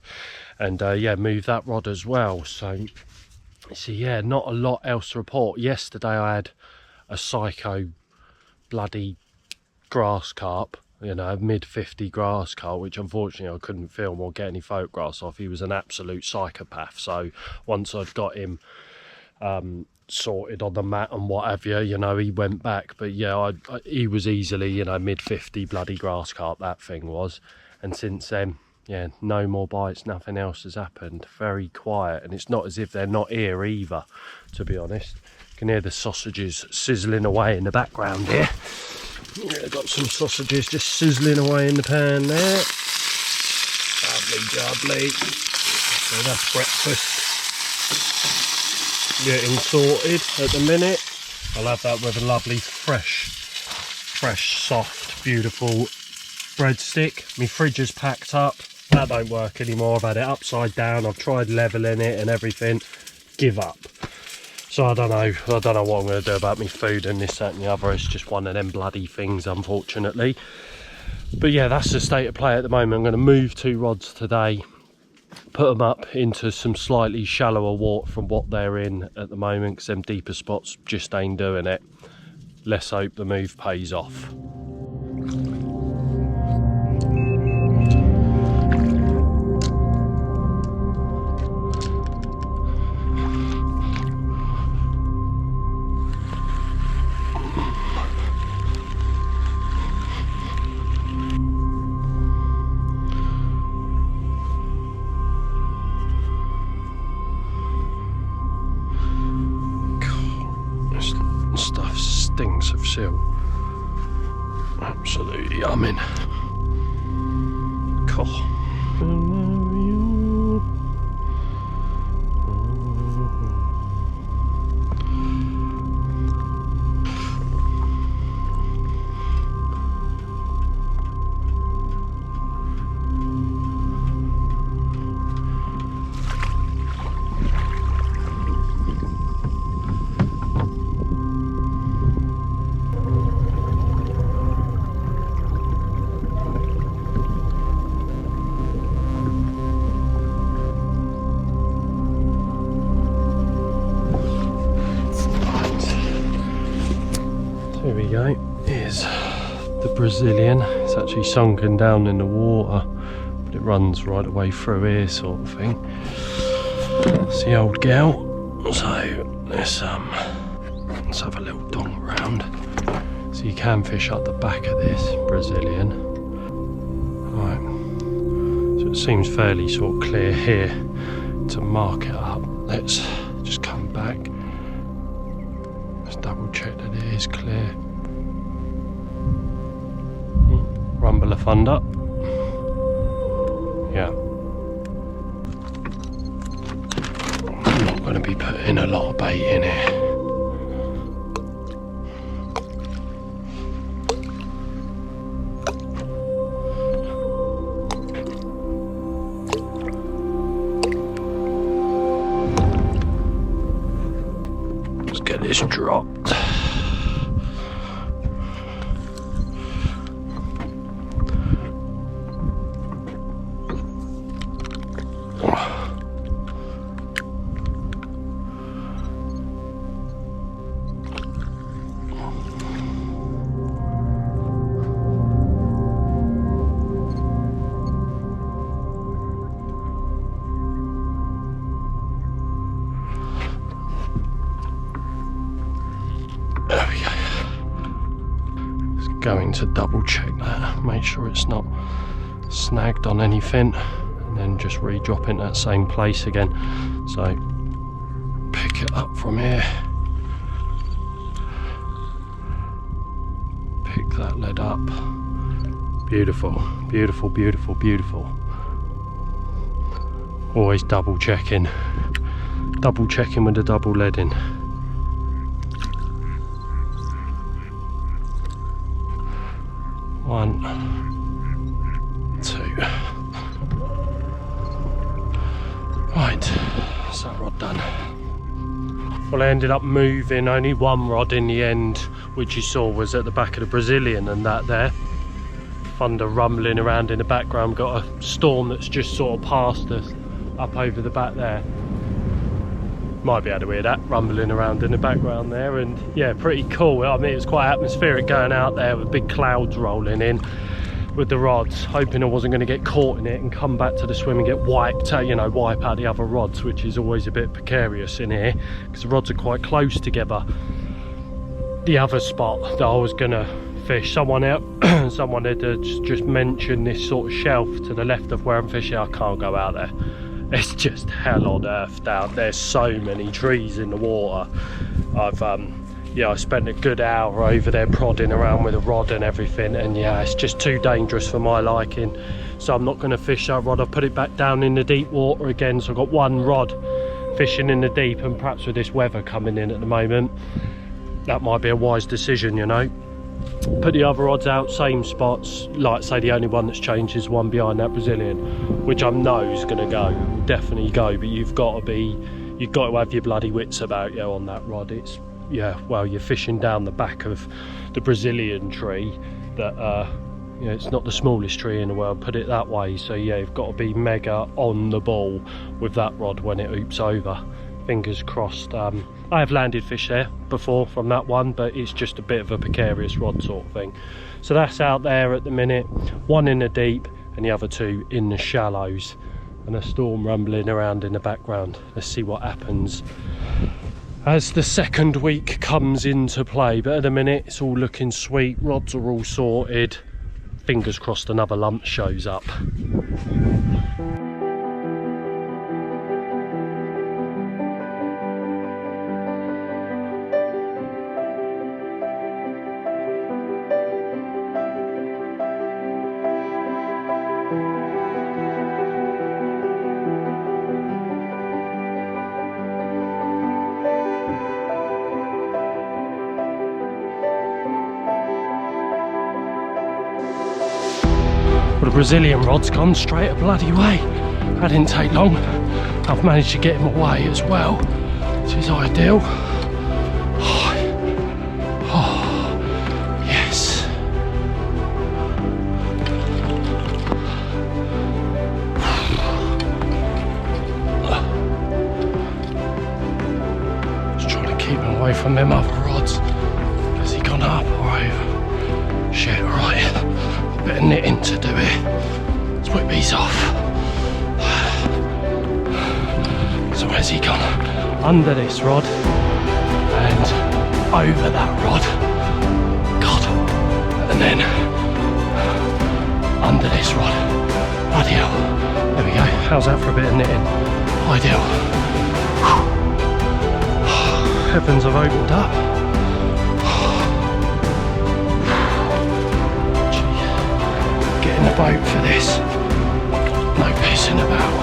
and yeah, move that rod as well. So yeah, not a lot else to report. Yesterday I had a psycho bloody grass carp, you know, mid-50 grass carp, which unfortunately I couldn't film or get any photographs of. He was an absolute psychopath. So once I'd got him sorted on the mat and what have you, you know, he went back. But yeah, he was easily, you know, mid-50 bloody grass carp, that thing was. And since then, yeah, no more bites, nothing else has happened. Very quiet, and it's not as if they're not here either, to be honest. You can hear the sausages sizzling away in the background here. Yeah, got some sausages just sizzling away in the pan there. Lovely jubbly. So that's breakfast getting sorted at the minute. I'll have that with a lovely fresh, soft, beautiful breadstick. My fridge is packed up. That don't work anymore. I've had it upside down. I've tried leveling it and everything. Give up. So I don't know what I'm going to do about my food and this, that and the other. It's just one of them bloody things, unfortunately. But yeah, that's the state of play at the moment. I'm going to move 2 rods today, put them up into some slightly shallower water from what they're in at the moment, because them deeper spots just ain't doing it. Let's hope the move pays off. Stuff stinks of seal. Absolutely yumming. Cool. Brazilian. It's actually sunken down in the water, but it runs right away through here, sort of thing. It's the old gal. So let's have a little dong around. So you can fish up the back of this Brazilian. Right. So it seems fairly sort of clear here to mark it up. Let's just come back. Let's double check that it is clear. Rumble of thunder. Yeah. I'm not going to be putting a lot of bait in here. Let's get this dropped. There we go. Just going to double check that, make sure it's not snagged on anything, and then just re-drop in that same place again. So pick it up from here, pick that lead up. Beautiful, beautiful, beautiful, beautiful. Always double checking with the double leading. One, two. Right, that's that rod done. Well, I ended up moving only one rod in the end, which you saw was at the back of the Brazilian, and that there. Thunder rumbling around in the background. Got a storm that's just sort of passed us up over the back there. Might be able to hear that rumbling around in the background there, and yeah, pretty cool. I mean, it was quite atmospheric going out there with big clouds rolling in with the rods, hoping I wasn't going to get caught in it and come back to the swim and get wiped out, you know, wipe out the other rods, which is always a bit precarious in here because the rods are quite close together. The other spot that I was going to fish, someone had just mentioned this sort of shelf to the left of where I'm fishing. I can't go out there. It's just hell on earth down there. So many trees in the water. I spent a good hour over there prodding around with a rod and everything, and yeah, it's just too dangerous for my liking. So I'm not going to fish that rod. I've put it back down in the deep water again. So I've got one rod fishing in the deep, and perhaps with this weather coming in at the moment, that might be a wise decision, you know. Put the other rods out, same spots. Like say, the only one that's changed is one behind that Brazilian, which I know is going to go, definitely go. But you've got to have your bloody wits about you on that rod. It's, yeah, well, you're fishing down the back of the Brazilian tree that you know, it's not the smallest tree in the world, put it that way. So yeah, you've got to be mega on the ball with that rod when it oops over. Fingers crossed. I have landed fish there before from that one, but it's just a bit of a precarious rod sort of thing. So that's out there at the minute, one in the deep and the other two in the shallows, and a storm rumbling around in the background. Let's see what happens as the second week comes into play, but at the minute it's all looking sweet. Rods are all sorted. Fingers crossed another lump shows up. Well, the Brazilian rod's gone straight a bloody way. That didn't take long. I've managed to get him away as well, which is ideal. Oh, yes. Just trying to keep him away from them other rods. Has he gone up or over? Shit, right. of knitting to do it. Let's whip these off. So where's he gone? Under this rod and over that rod. God. And then under this rod. Bloody hell. There we go. How's that for a bit of knitting? Ideal. Heavens have opened up. Get in the boat for this. No pissing about.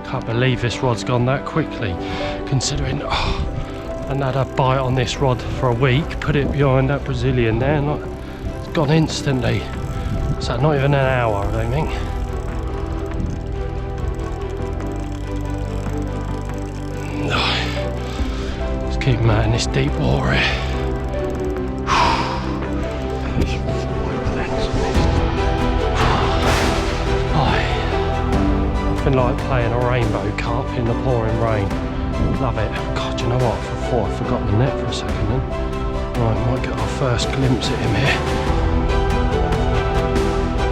Can't believe this rod's gone that quickly, considering I hadn't had a bite on this rod for a week. Put it behind that Brazilian there, and it's gone instantly. So not even an hour, I don't think. Let's keep him out in this deep water here. Nothing like playing a rainbow carp in the pouring rain. Love it. God, you know what? I forgot the net for a second then. Right, might get our first glimpse at him here.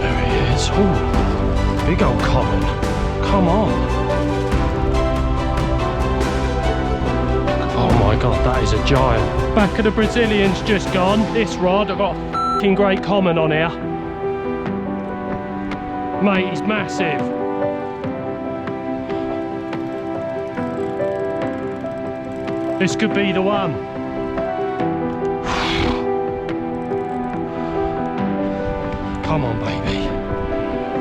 There he is. Ooh, big old common. Come on. Oh my God, that is a giant. Back of the Brazilian's just gone. This rod, I've got a f***ing great common on here. Mate, he's massive. This could be the one. Come on, baby.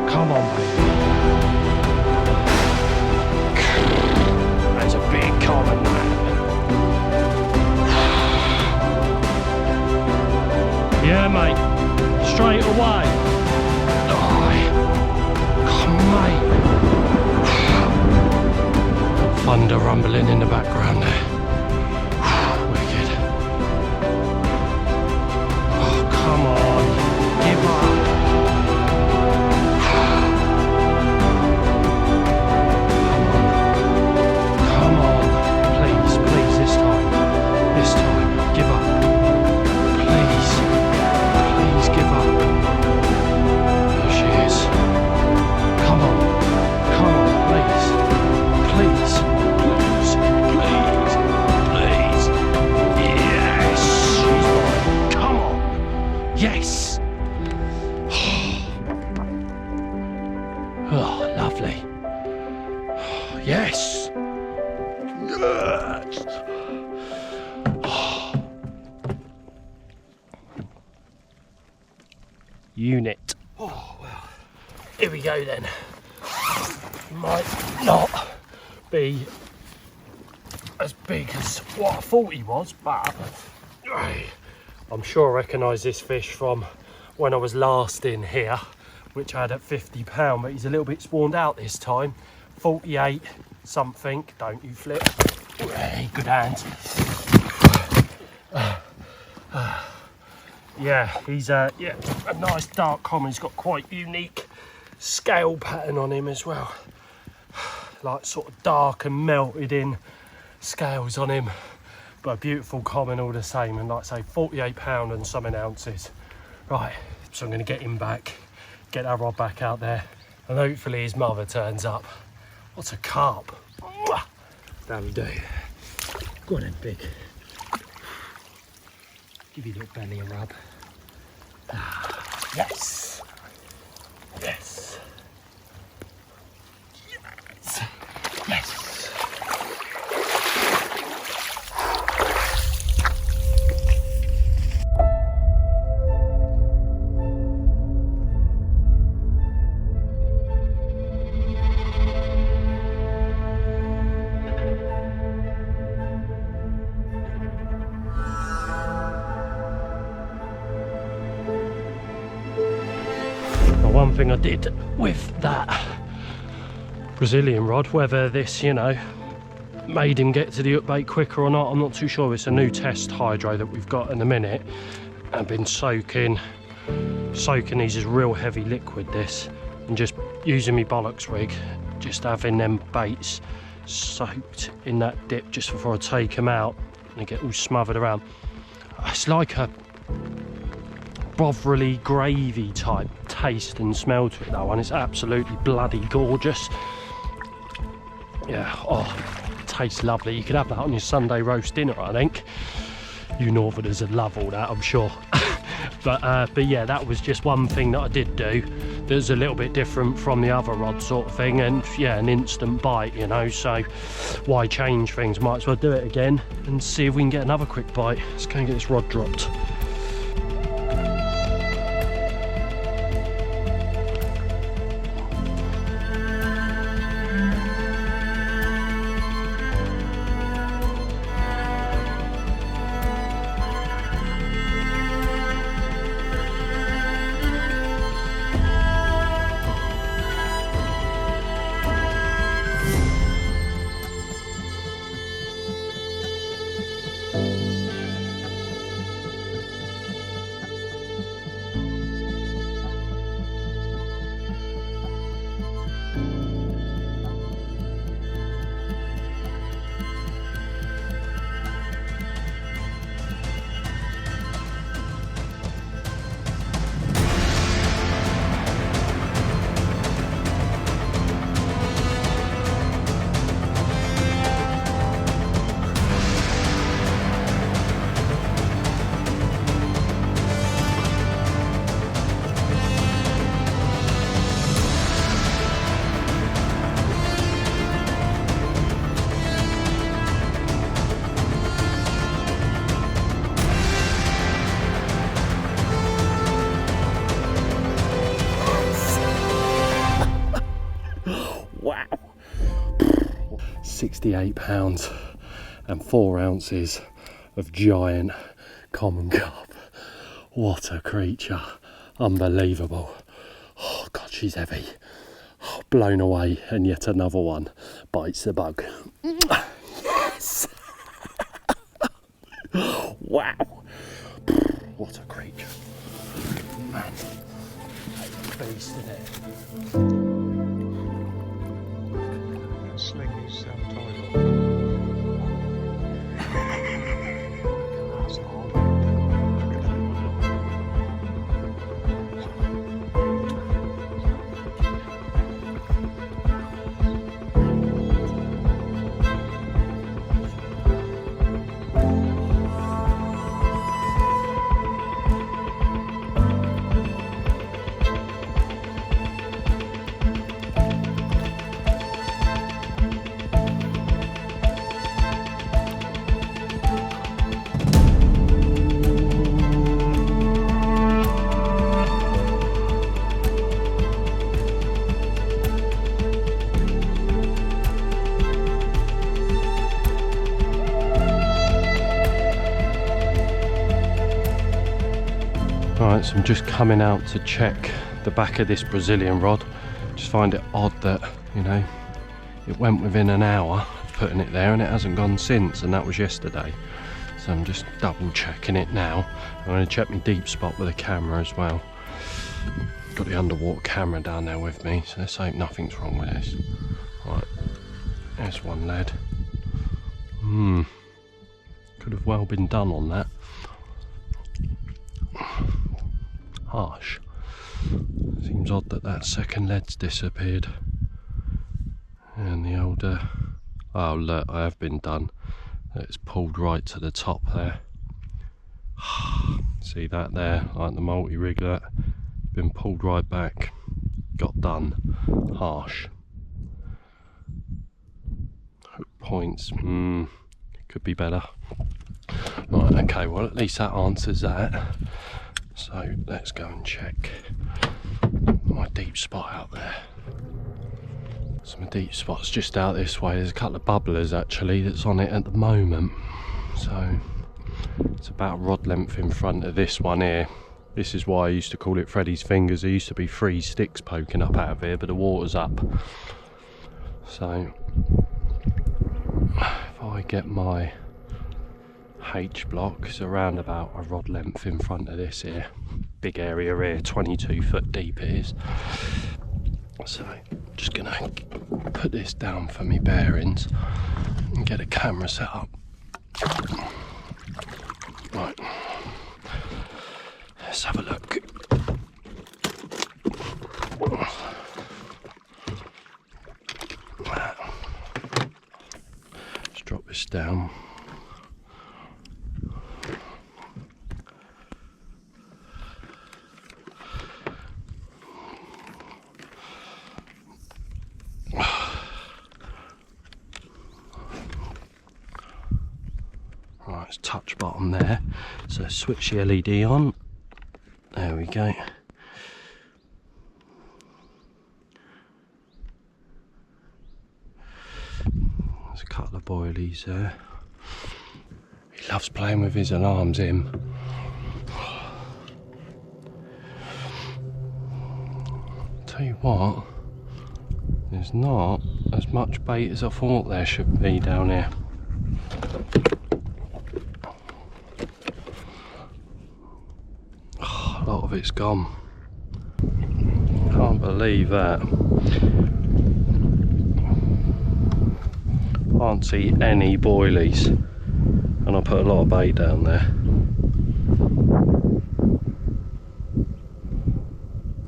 Come on, baby. That's a big common, man. Yeah, mate. Straight away. Come, mate. Thunder rumbling in the background there. Come on, give up. Come on, please, please, this time, give up. Please, please give up. There she is. Come on, please, please, please, please, please. Yes, she's mine. Come on. Yes! Oh, lovely. Yes! Yes! Unit. Oh, well. Here we go then. Might not be as big as what I thought he was, but I'm sure I recognise this fish from when I was last in here, which I had at £50, but he's a little bit spawned out this time. 48 something, don't you flip. Hey, good hands. Yeah, he's a nice dark common. He's got quite unique scale pattern on him as well. Like sort of dark and melted in scales on him. But a beautiful common all the same, and like I say, £48 and something ounces. Right, so I'm going to get him back, get that rod back out there, and hopefully his mother turns up. What's a carp? That'll do. Go on then, big. Give your little belly a rub. Yes! Yes! Yes! Yes! One thing I did with that Brazilian rod, whether this, you know, made him get to the hook bait quicker or not, I'm not too sure. It's a new test hydro that we've got in a minute. I've been soaking these as real heavy liquid, this, and just using my bollocks rig, just having them baits soaked in that dip just before I take them out and they get all smothered around. It's like a bovrily gravy type taste and smell to it, that one. It's absolutely bloody gorgeous. Yeah, oh, it tastes lovely. You could have that on your Sunday roast dinner, I think. You Northerners would love all that, I'm sure. But yeah, that was just one thing that I did do that's a little bit different from the other rod sort of thing, and yeah, an instant bite, you know, so why change things? Might as well do it again and see if we can get another quick bite. Let's go and get this rod dropped. Wow, 68 pounds and 4 ounces of giant common carp. What a creature, unbelievable. Oh God, she's heavy. Oh, blown away, and yet another one bites the bug. Yes. Wow, what a creature, man. Beast, isn't it? Snaggy's tied Right, so I'm just coming out to check the back of this Brazilian rod. Just find it odd that, you know, it went within an hour of putting it there and it hasn't gone since, and that was yesterday. So I'm just double checking it now. I'm going to check my deep spot with a camera as well. Got the underwater camera down there with me, so let's hope nothing's wrong with this. Right, there's one lead. Could have well been done on that. Harsh. Seems odd that that second lead's disappeared. And the older... oh look, I have been done. It's pulled right to the top there. See that there, like the multi-rig, that been pulled right back. Got done. Harsh. Hook points, could be better. Right, okay, well at least that answers that. So let's go and check my deep spot out there. So my deep spot's just out this way. There's a couple of bubblers actually that's on it at the moment. So it's about a rod length in front of this one here. This is why I used to call it Freddy's Fingers. There used to be 3 sticks poking up out of here, but the water's up. So if I get my H block is around about a rod length in front of this here. Big area here, 22 foot deep it is. So just gonna put this down for me bearings and get a camera set up. Right, let's have a look. Let's drop this down. Right, it's touch bottom there. So switch the LED on. There we go. There's a couple of boilies there. He loves playing with his alarms, him. Tell you what, there's not as much bait as I thought there should be down here. A lot of it's gone. Can't believe that. Can't see any boilies, and I put a lot of bait down there.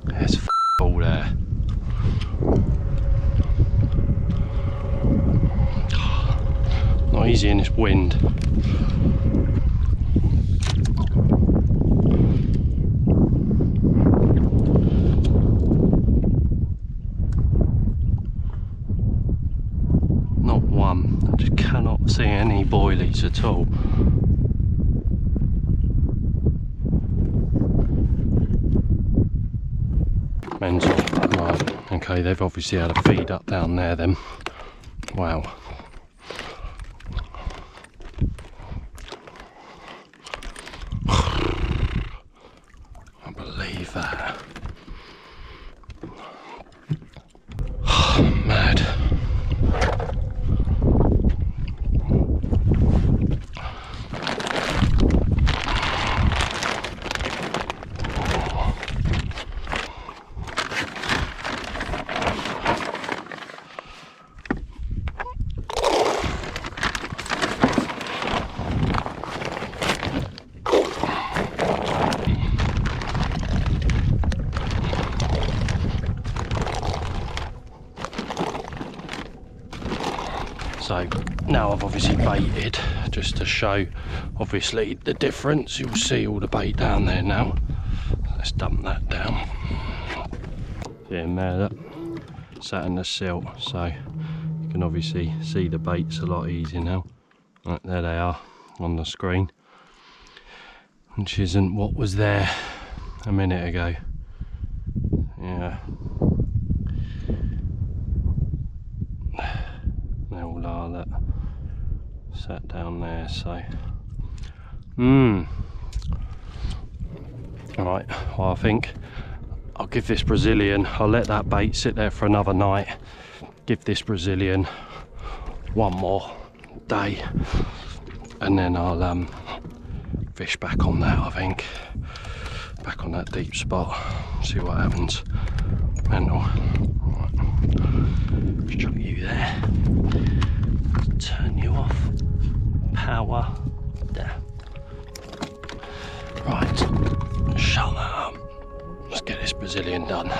There's all there. Not easy in this wind. Not one. I just cannot see any boilies at all. Mental. Right, okay, they've obviously had a feed up down there then. Wow. I believe that. Mad. So now I've obviously baited, just to show obviously the difference. You'll see all the bait down there now. Let's dump that down. Yeah, there, that sat in the silt, so you can obviously see the bait's a lot easier now. Right, there they are on the screen, which isn't what was there a minute ago. Yeah. They all are that sat down there, so Alright, well I think I'll give this Brazilian, I'll let that bait sit there for another night, give this Brazilian one more day, and then I'll fish back on that, I think, back on that deep spot, see what happens. Mental. Right. Chuck you there, turn you off, power there. Right, shut that up, let's get this Brazilian done.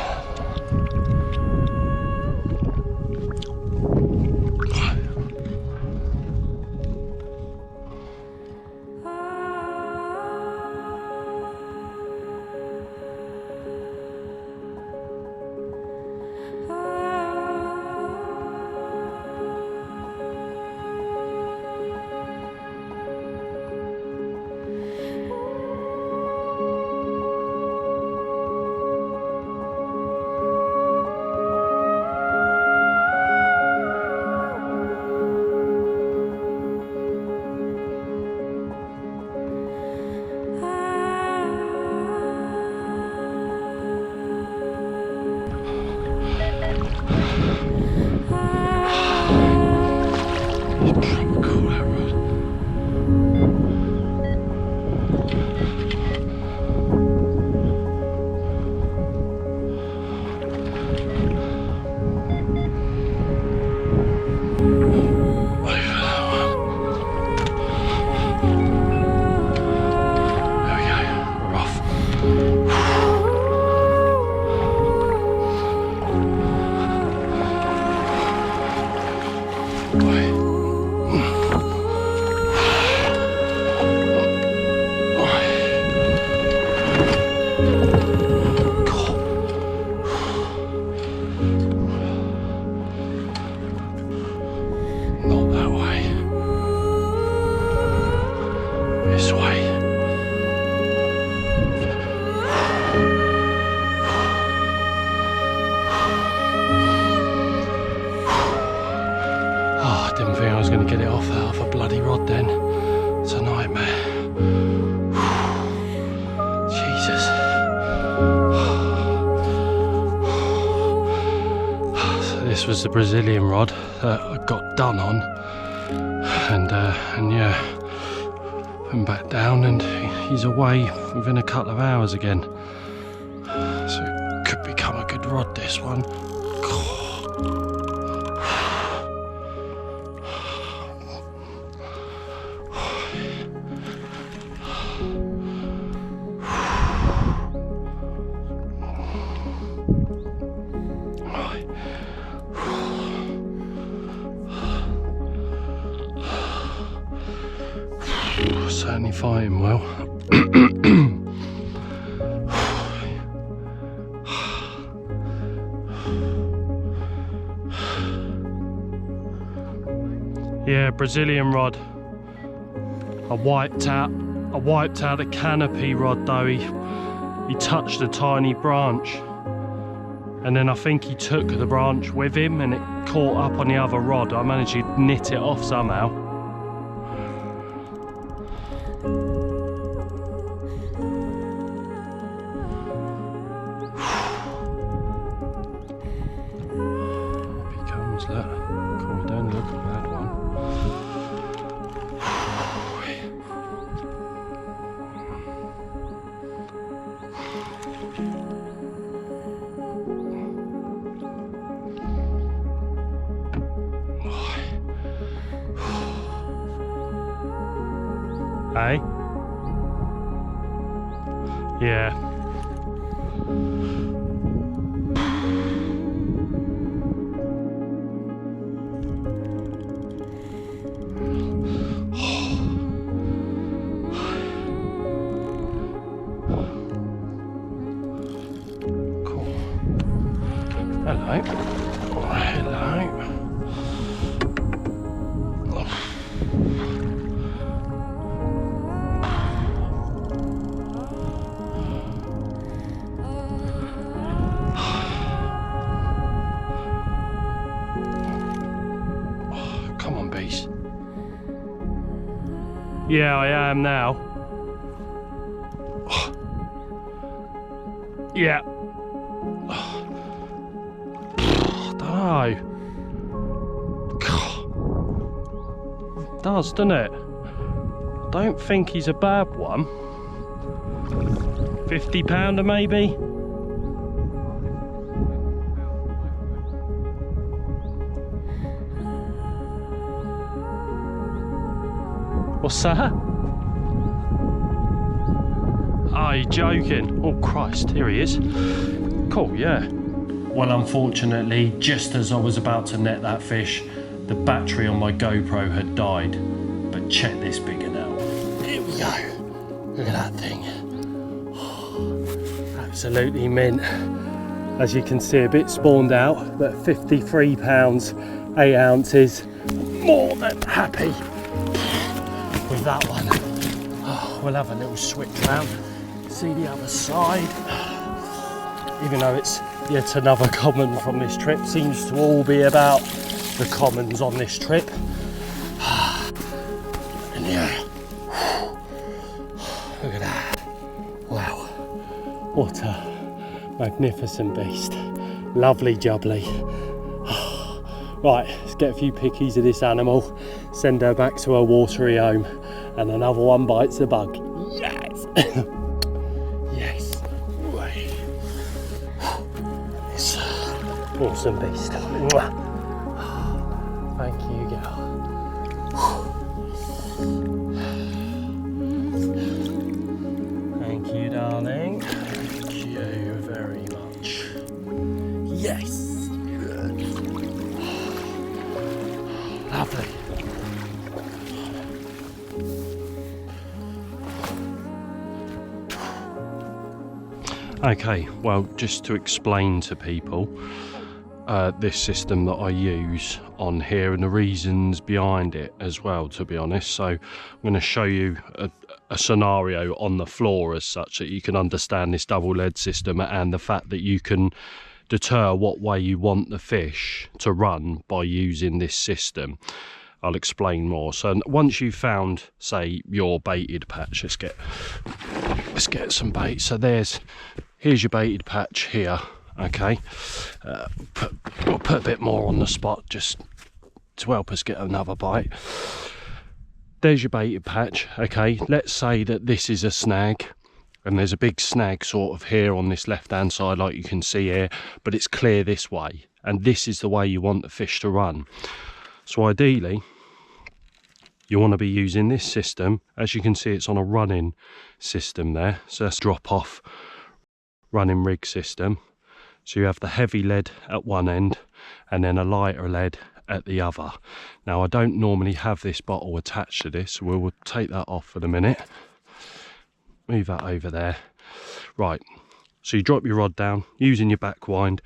going to get it off out of a bloody rod then. It's a nightmare. Jesus. So this was the Brazilian rod that I got done on, and yeah, went back down and he's away within a couple of hours again. So it could become a good rod, this one. Certainly fighting well. Yeah, Brazilian rod. I wiped out the canopy rod though. He touched a tiny branch, and then I think he took the branch with him and it caught up on the other rod. I managed to knit it off somehow. Hey? Yeah. Cool. Hello. Hello. Yeah, I am now. Yeah. I don't know. It does, doesn't it? I don't think he's a bad one. £50 maybe? What's that? Oh, you're joking. Oh, Christ, here he is. Cool, yeah. Well, unfortunately, just as I was about to net that fish, the battery on my GoPro had died. But check this bigger now. Here we go. Look at that thing. Absolutely mint. As you can see, a bit spawned out, but 53 pounds, 8 ounces. More than happy with that one. Oh, we'll have a little switch round, see the other side. Even though it's yet another common from this trip, seems to all be about the commons on this trip. And yeah, look at that. Wow, what a magnificent beast. Lovely jubbly. Right, let's get a few pickies of this animal, send her back to her watery home, and another one bites the bug. Yes! Yes! This awesome beast. Thank you, girl. Thank you, darling. Thank you very much. Yes! Lovely. Okay, well, just to explain to people this system that I use on here and the reasons behind it as well, to be honest. So I'm going to show you a scenario on the floor as such that you can understand this double lead system and the fact that you can deter what way you want the fish to run by using this system. I'll explain more. So once you've found, say, your baited patch, let's get some bait. So here's your baited patch here. Okay, we'll put a bit more on the spot just to help us get another bite. There's your baited patch. Okay, let's say that this is a snag, and there's a big snag sort of here on this left hand side like you can see here, but it's clear this way, and this is the way you want the fish to run. So ideally you want to be using this system. As you can see, it's on a running system there, so that's drop off running rig system. So you have the heavy lead at one end and then a lighter lead at the other. Now I don't normally have this bottle attached to this, so we'll take that off for the minute. Move that over there. Right, so you drop your rod down using your back wind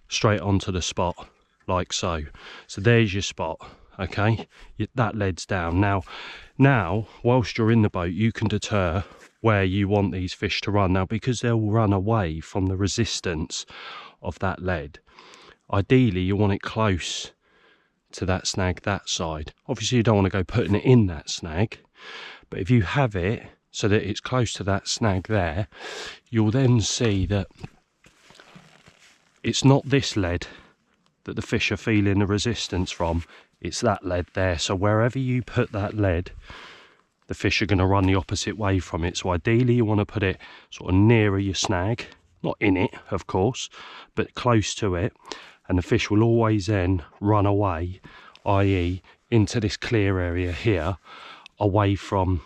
straight onto the spot like so. So there's your spot. Okay, that lead's down. Now whilst you're in the boat, you can deter where you want these fish to run. Now, because they'll run away from the resistance of that lead, ideally you want it close to that snag that side. Obviously you don't want to go putting it in that snag, but if you have it so that it's close to that snag there, you'll then see that it's not this lead that the fish are feeling the resistance from, it's that lead there. So wherever you put that lead, the fish are going to run the opposite way from it. So ideally you want to put it sort of nearer your snag, not in it of course, but close to it, and the fish will always then run away, i.e. into this clear area here, away from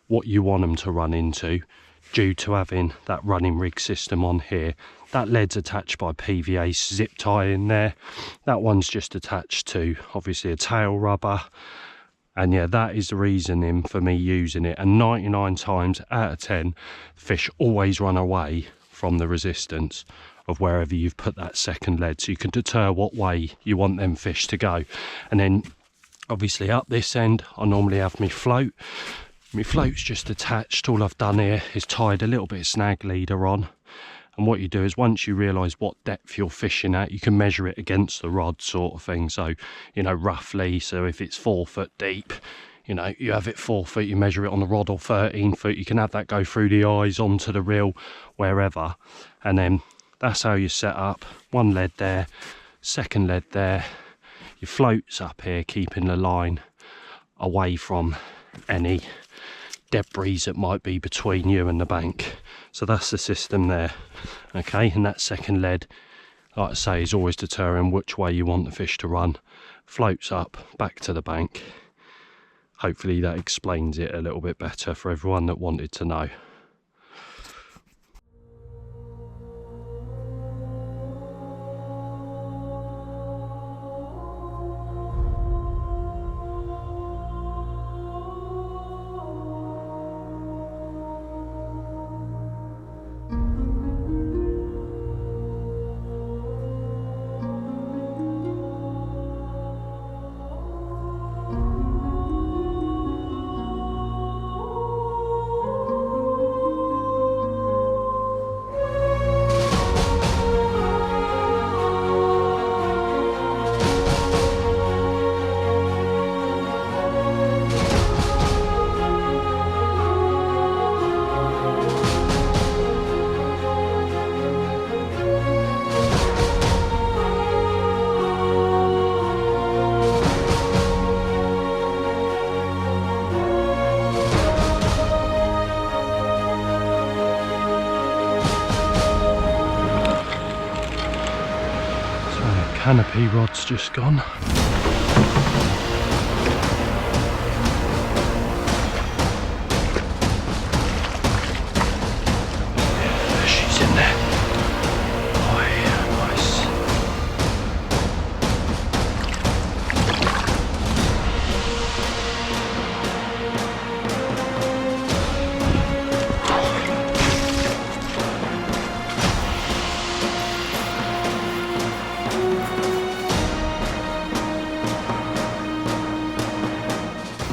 what you want them to run into, due to having that running rig system on here. That lead's attached by PVA zip tie in there. That one's just attached to obviously a tail rubber. And yeah, that is the reasoning for me using it. And 99 times out of 10, fish always run away from the resistance of wherever you've put that second lead. So you can deter what way you want them fish to go. And then obviously up this end, I normally have my float. My float's just attached. All I've done here is tied a little bit of snag leader on. And what you do is, once you realise what depth you're fishing at, you can measure it against the rod sort of thing. So, you know, roughly, so if it's 4 foot deep, you know, you have it 4 foot, you measure it on the rod, or 13 foot, you can have that go through the eyes onto the reel, wherever. And then that's how you set up. One lead there, second lead there. Your float's up here, keeping the line away from any debris that might be between you and the bank. So that's the system there. Okay, and that second lead, like I say, is always deterring which way you want the fish to run. Floats up, back to the bank. Hopefully that explains it a little bit better for everyone that wanted to know. Canopy rod's just gone. Yeah, she's in there. Oh yeah, nice.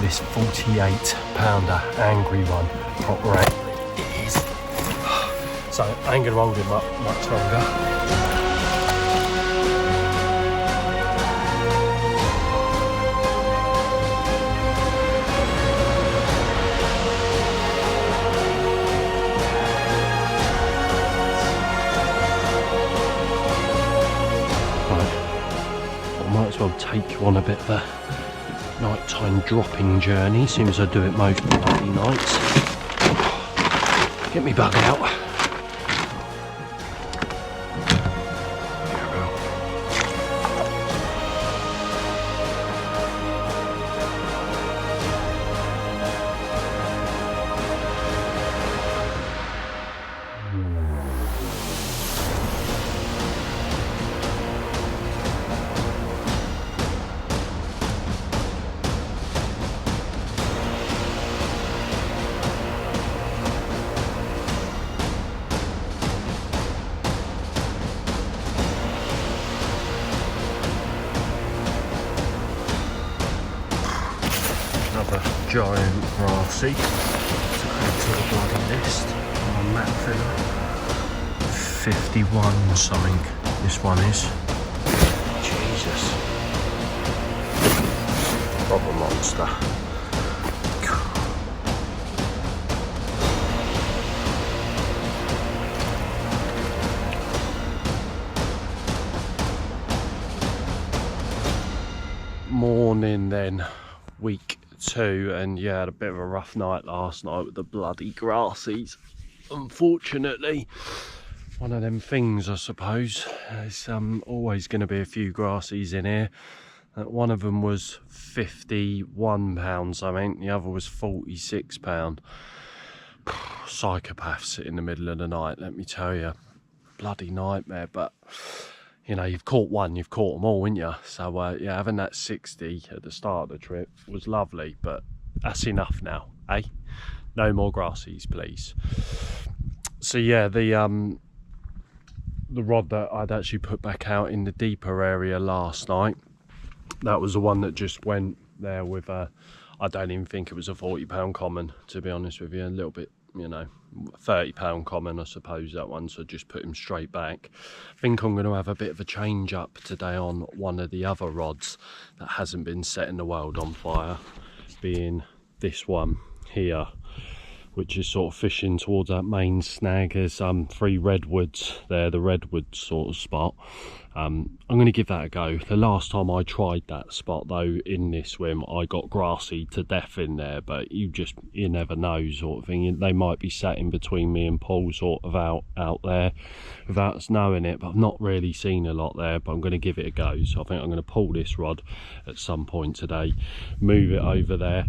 This 48-pounder angry one, top rate it is. So I ain't gonna hold him up much longer. as well take you on a bit of a nighttime dropping journey, seems I do it most bloody nights. Get me bug out. Giant grassy to add to the bloody list on map filler. 51 something this one is. Jesus. Proper monster. Morning then, week 2, and yeah, had a bit of a rough night last night with the bloody grassies. Unfortunately, one of them things, I suppose. There's always going to be a few grassies in here. One of them was £51, I think. The other was £46. Psychopaths in the middle of the night, let me tell you. Bloody nightmare, but you know, you've caught one, you've caught them all, haven't you? So, yeah, having that 60 at the start of the trip was lovely, but that's enough now, eh? No more grassies, please. So, yeah, the rod that I'd actually put back out in the deeper area last night, that was the one that just went there with a, I don't even think it was a £40 common, to be honest with you, a little bit, you know, £30 common, I suppose, that one, so just put him straight back. I think I'm going to have a bit of a change up today on one of the other rods that hasn't been setting the world on fire, being this one here, which is sort of fishing towards that main snag. There's 3 redwoods there, the redwood sort of spot. I'm going to give that a go. The last time I tried that spot though in this swim, I got grassy to death in there, but you never know sort of thing. They might be sat in between me and Paul sort of out there without us knowing it, but I've not really seen a lot there, but I'm going to give it a go. So I think I'm going to pull this rod at some point today, move it over there.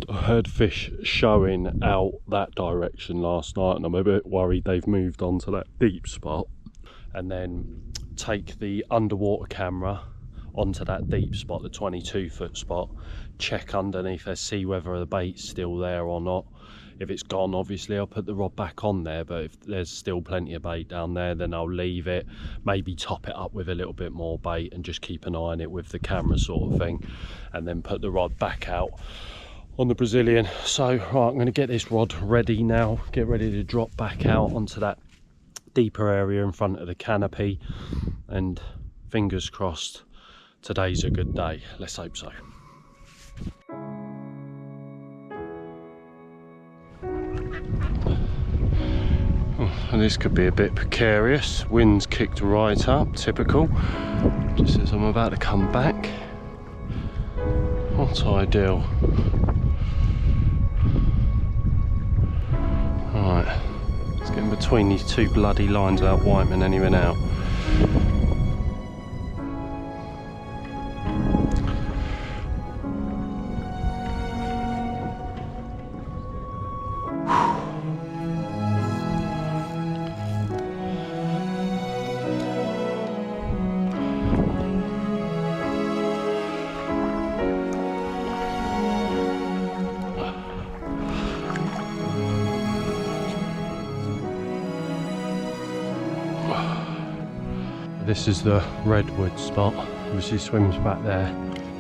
I heard fish showing out that direction last night, and I'm a bit worried they've moved on to that deep spot. And then take the underwater camera onto that deep spot, the 22-foot spot, check underneath there, see whether the bait's still there or not. If it's gone, obviously I'll put the rod back on there, but if there's still plenty of bait down there, then I'll leave it, maybe top it up with a little bit more bait and just keep an eye on it with the camera sort of thing, and then put the rod back out on the Brazilian. So right, I'm going to get this rod ready now, get ready to drop back out onto that deeper area in front of the canopy, and fingers crossed today's a good day. Let's hope so. And this could be a bit precarious. Wind's kicked right up, typical, just as I'm about to come back. Not ideal. Alright, let's get in between these 2 bloody lines without wiping anyone out. This is the redwood spot, obviously swims back there.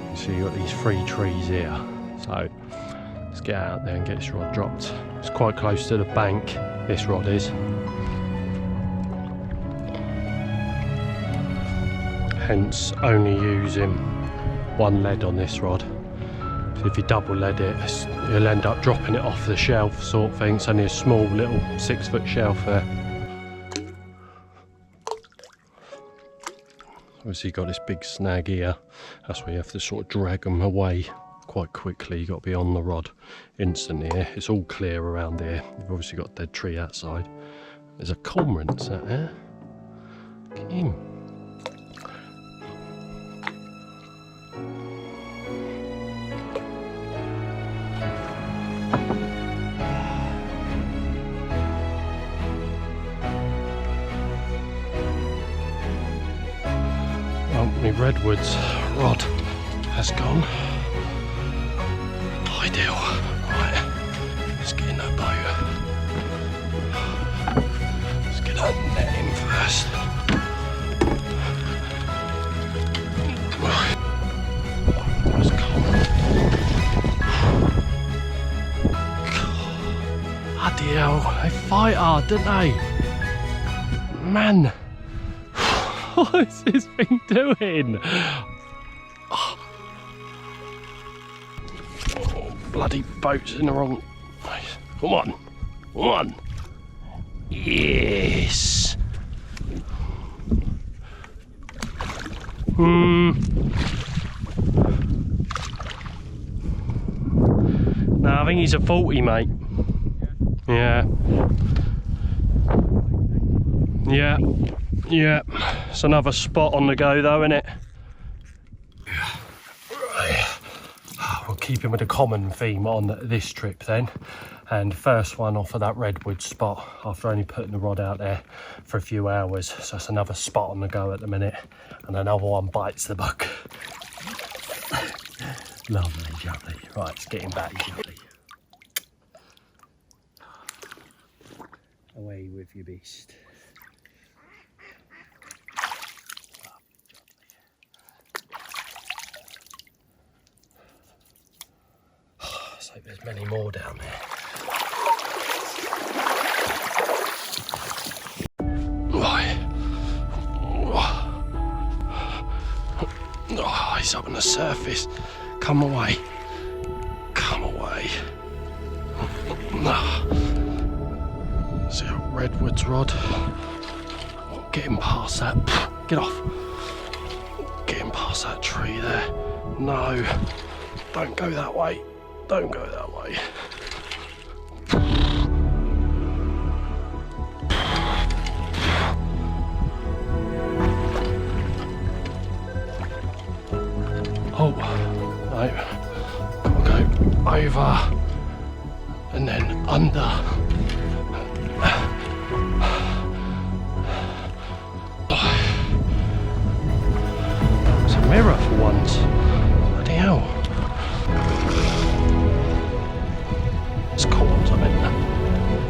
You see you've got these 3 trees here, so let's get out there and get this rod dropped. It's quite close to the bank, this rod is. Hence only using 1 lead on this rod. So if you double lead it, you'll end up dropping it off the shelf sort of thing. It's only a small little 6-foot shelf there. Obviously you've got this big snag here. That's where you have to sort of drag them away quite quickly. You've got to be on the rod instantly here. It's all clear around here. You've obviously got a dead tree outside. There's a cormorant sat there. Look at him. Well, my redwoods rod has gone. Ideal. Right, let's get in that boat. Let's get that net in first. Right. That was cold. Bloody hell, they fight hard, don't they? Man. What is this thing doing? Oh, bloody boat's in the wrong place. Come on. Come on. Yes. No, I think he's a 40, mate. Yeah. Yeah. Yeah, it's another spot on the go though, isn't it? Right. We'll keep him with a common theme on this trip then. And first one off of that redwood spot after only putting the rod out there for a few hours. So it's another spot on the go at the minute. And another one bites the bug. Lovely, lovely. Right, let's get him back, lovely. Away with your beast. Hope there's many more down there. Right. Oh, he's up on the surface. Come away. Come away. See a redwood's rod. Get him past that. Get off. Get him past that tree there. No. Don't go that way. Don't go that way. Oh, no. Gotta go over and then under. It's a mirror for once. Bloody hell. It's cold, I mean.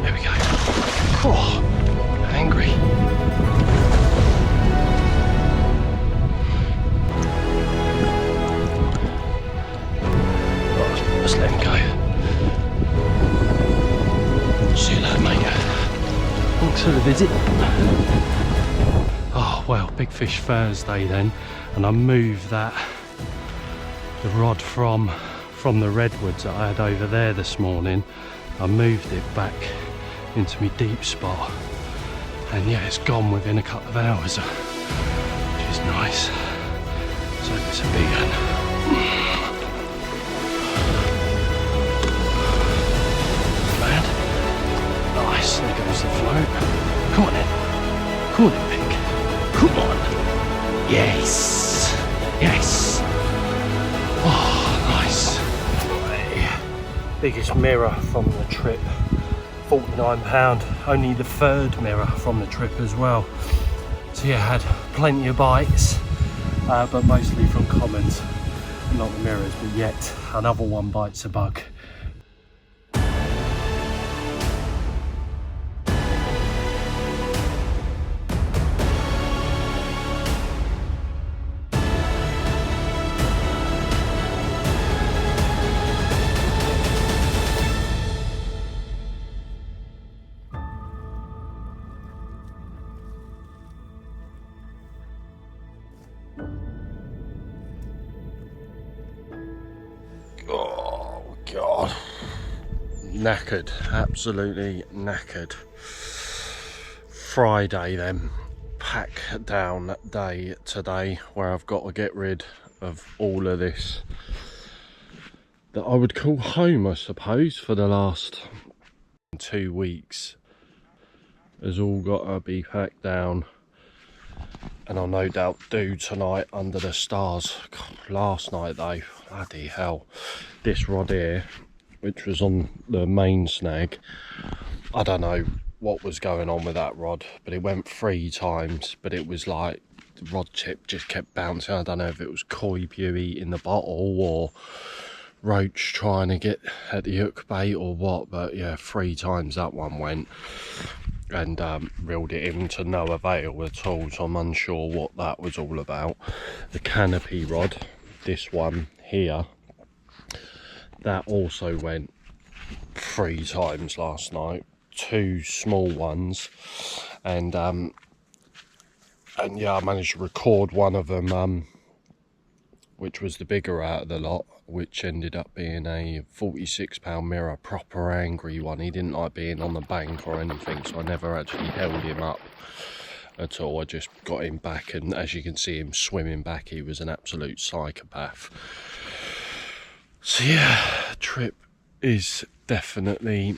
There we go. Oh, angry. Right, let's let him go. See you later, mate. Thanks for the visit. Oh, well, Big Fish Thursday then. And I moved the rod from the redwoods that I had over there this morning. I moved it back into my deep spot, and yeah, it's gone within a couple of hours, which is nice. So it's a big one. Glad. Nice, there goes the float. Come on in. Come on in, Pink. Come on. Yes. Yes. Oh, nice. Biggest mirror from the trip, £49, only the third mirror from the trip as well. So yeah, had plenty of bites, but mostly from commons, not the mirrors, but yet another one bites a bug. Oh God, knackered, absolutely knackered. Friday then, pack down day today, where I've got to get rid of all of this that I would call home, I suppose, for the last 2 weeks. Has all got to be packed down, and I'll no doubt do tonight under the stars. God, last night though, bloody hell, this rod here, which was on the main snag, I don't know what was going on with that rod, but it went 3 times, but it was like the rod tip just kept bouncing. I don't know if it was koi pew eating the bottle or roach trying to get at the hook bait or what, but yeah, 3 times that one went, and reeled it in to no avail at all, so I'm unsure what that was all about. The canopy rod, this one here, that also went 3 times last night, 2 small ones, and yeah, I managed to record one of them, which was the bigger out of the lot, which ended up being a 46-pound mirror, proper angry one. He didn't like being on the bank or anything, so I never actually held him up at all. I just got him back, and as you can see him swimming back, he was an absolute psychopath. So yeah, trip is definitely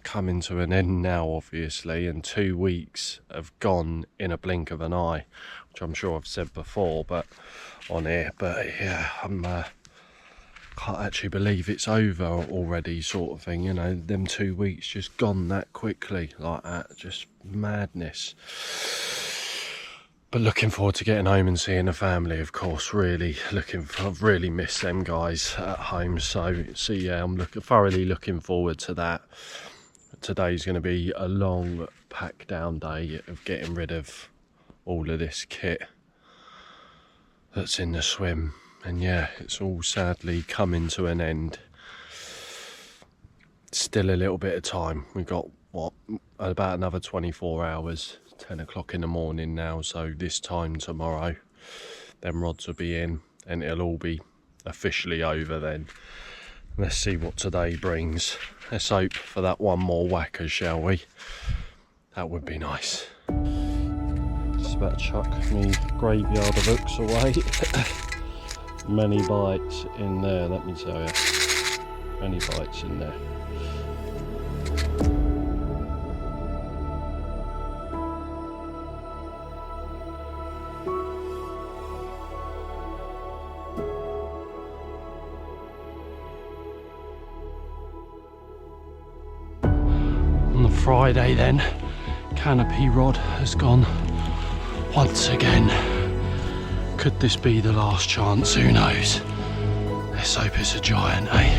coming to an end now, obviously, and 2 weeks have gone in a blink of an eye, which I'm sure I've said before, but on here, but yeah, can't actually believe it's over already, sort of thing, you know, them 2 weeks just gone that quickly, like that, just madness. But looking forward to getting home and seeing the family, of course. I've really missed them guys at home, so yeah, I'm thoroughly looking forward to that. Today's going to be a long pack down day of getting rid of all of this kit that's in the swim, and yeah, it's all sadly coming to an end. Still a little bit of time. We've got what, about another 24 hours, 10 o'clock in the morning now, so this time tomorrow them rods will be in and it'll all be officially over then. Let's see what today brings. Let's hope for that one more whacker, shall we? That would be nice. Just about to chuck me graveyard of hooks away. Many bites in there, let me tell you. Many bites in there. On the Friday then, canopy rod has gone once again. Could this be the last chance? Who knows? Let's hope it's a giant, eh?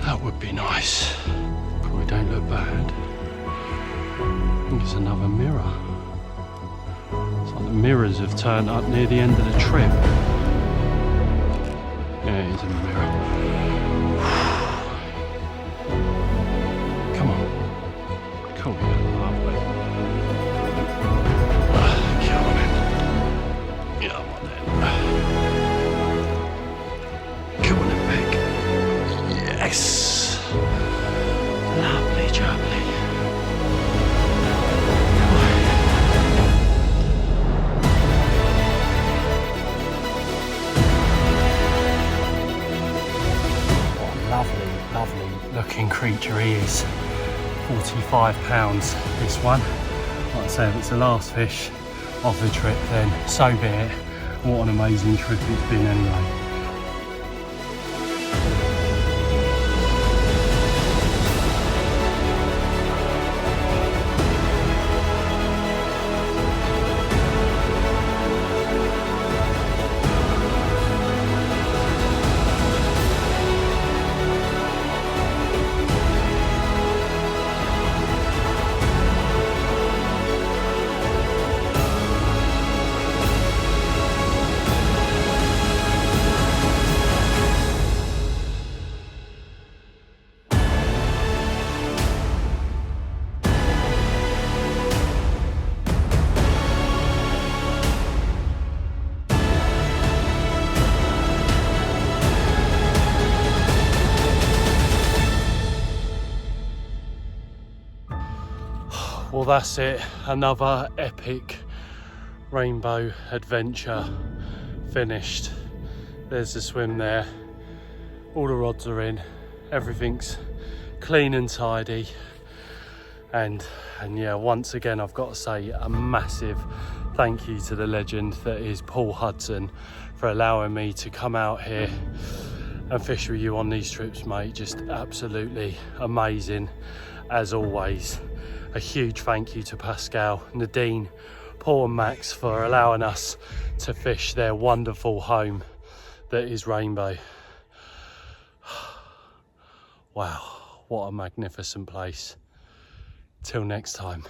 That would be nice. Probably don't look bad. I think it's another mirror. It's like the mirrors have turned up near the end of the trip. Yeah, it is a mirror. Come on. Come on, lovely. Come on in. Yeah, I'm on in. Come on in, Meg. Yes. Lovely jubbly. What a lovely, lovely looking creature he is. 45 pounds this one. Like I say, if it's the last fish of the trip, then so be it. What an amazing trip it's been anyway. Well, that's it. Another epic Rainbow adventure finished. There's the swim there. All the rods are in. Everything's clean and tidy. And yeah, once again, I've got to say a massive thank you to the legend that is Paul Hudson for allowing me to come out here and fish with you on these trips, mate. Just absolutely amazing as always. A huge thank you to Pascal, Nadine, Paul and Max for allowing us to fish their wonderful home that is Rainbow. Wow, what a magnificent place. Till next time.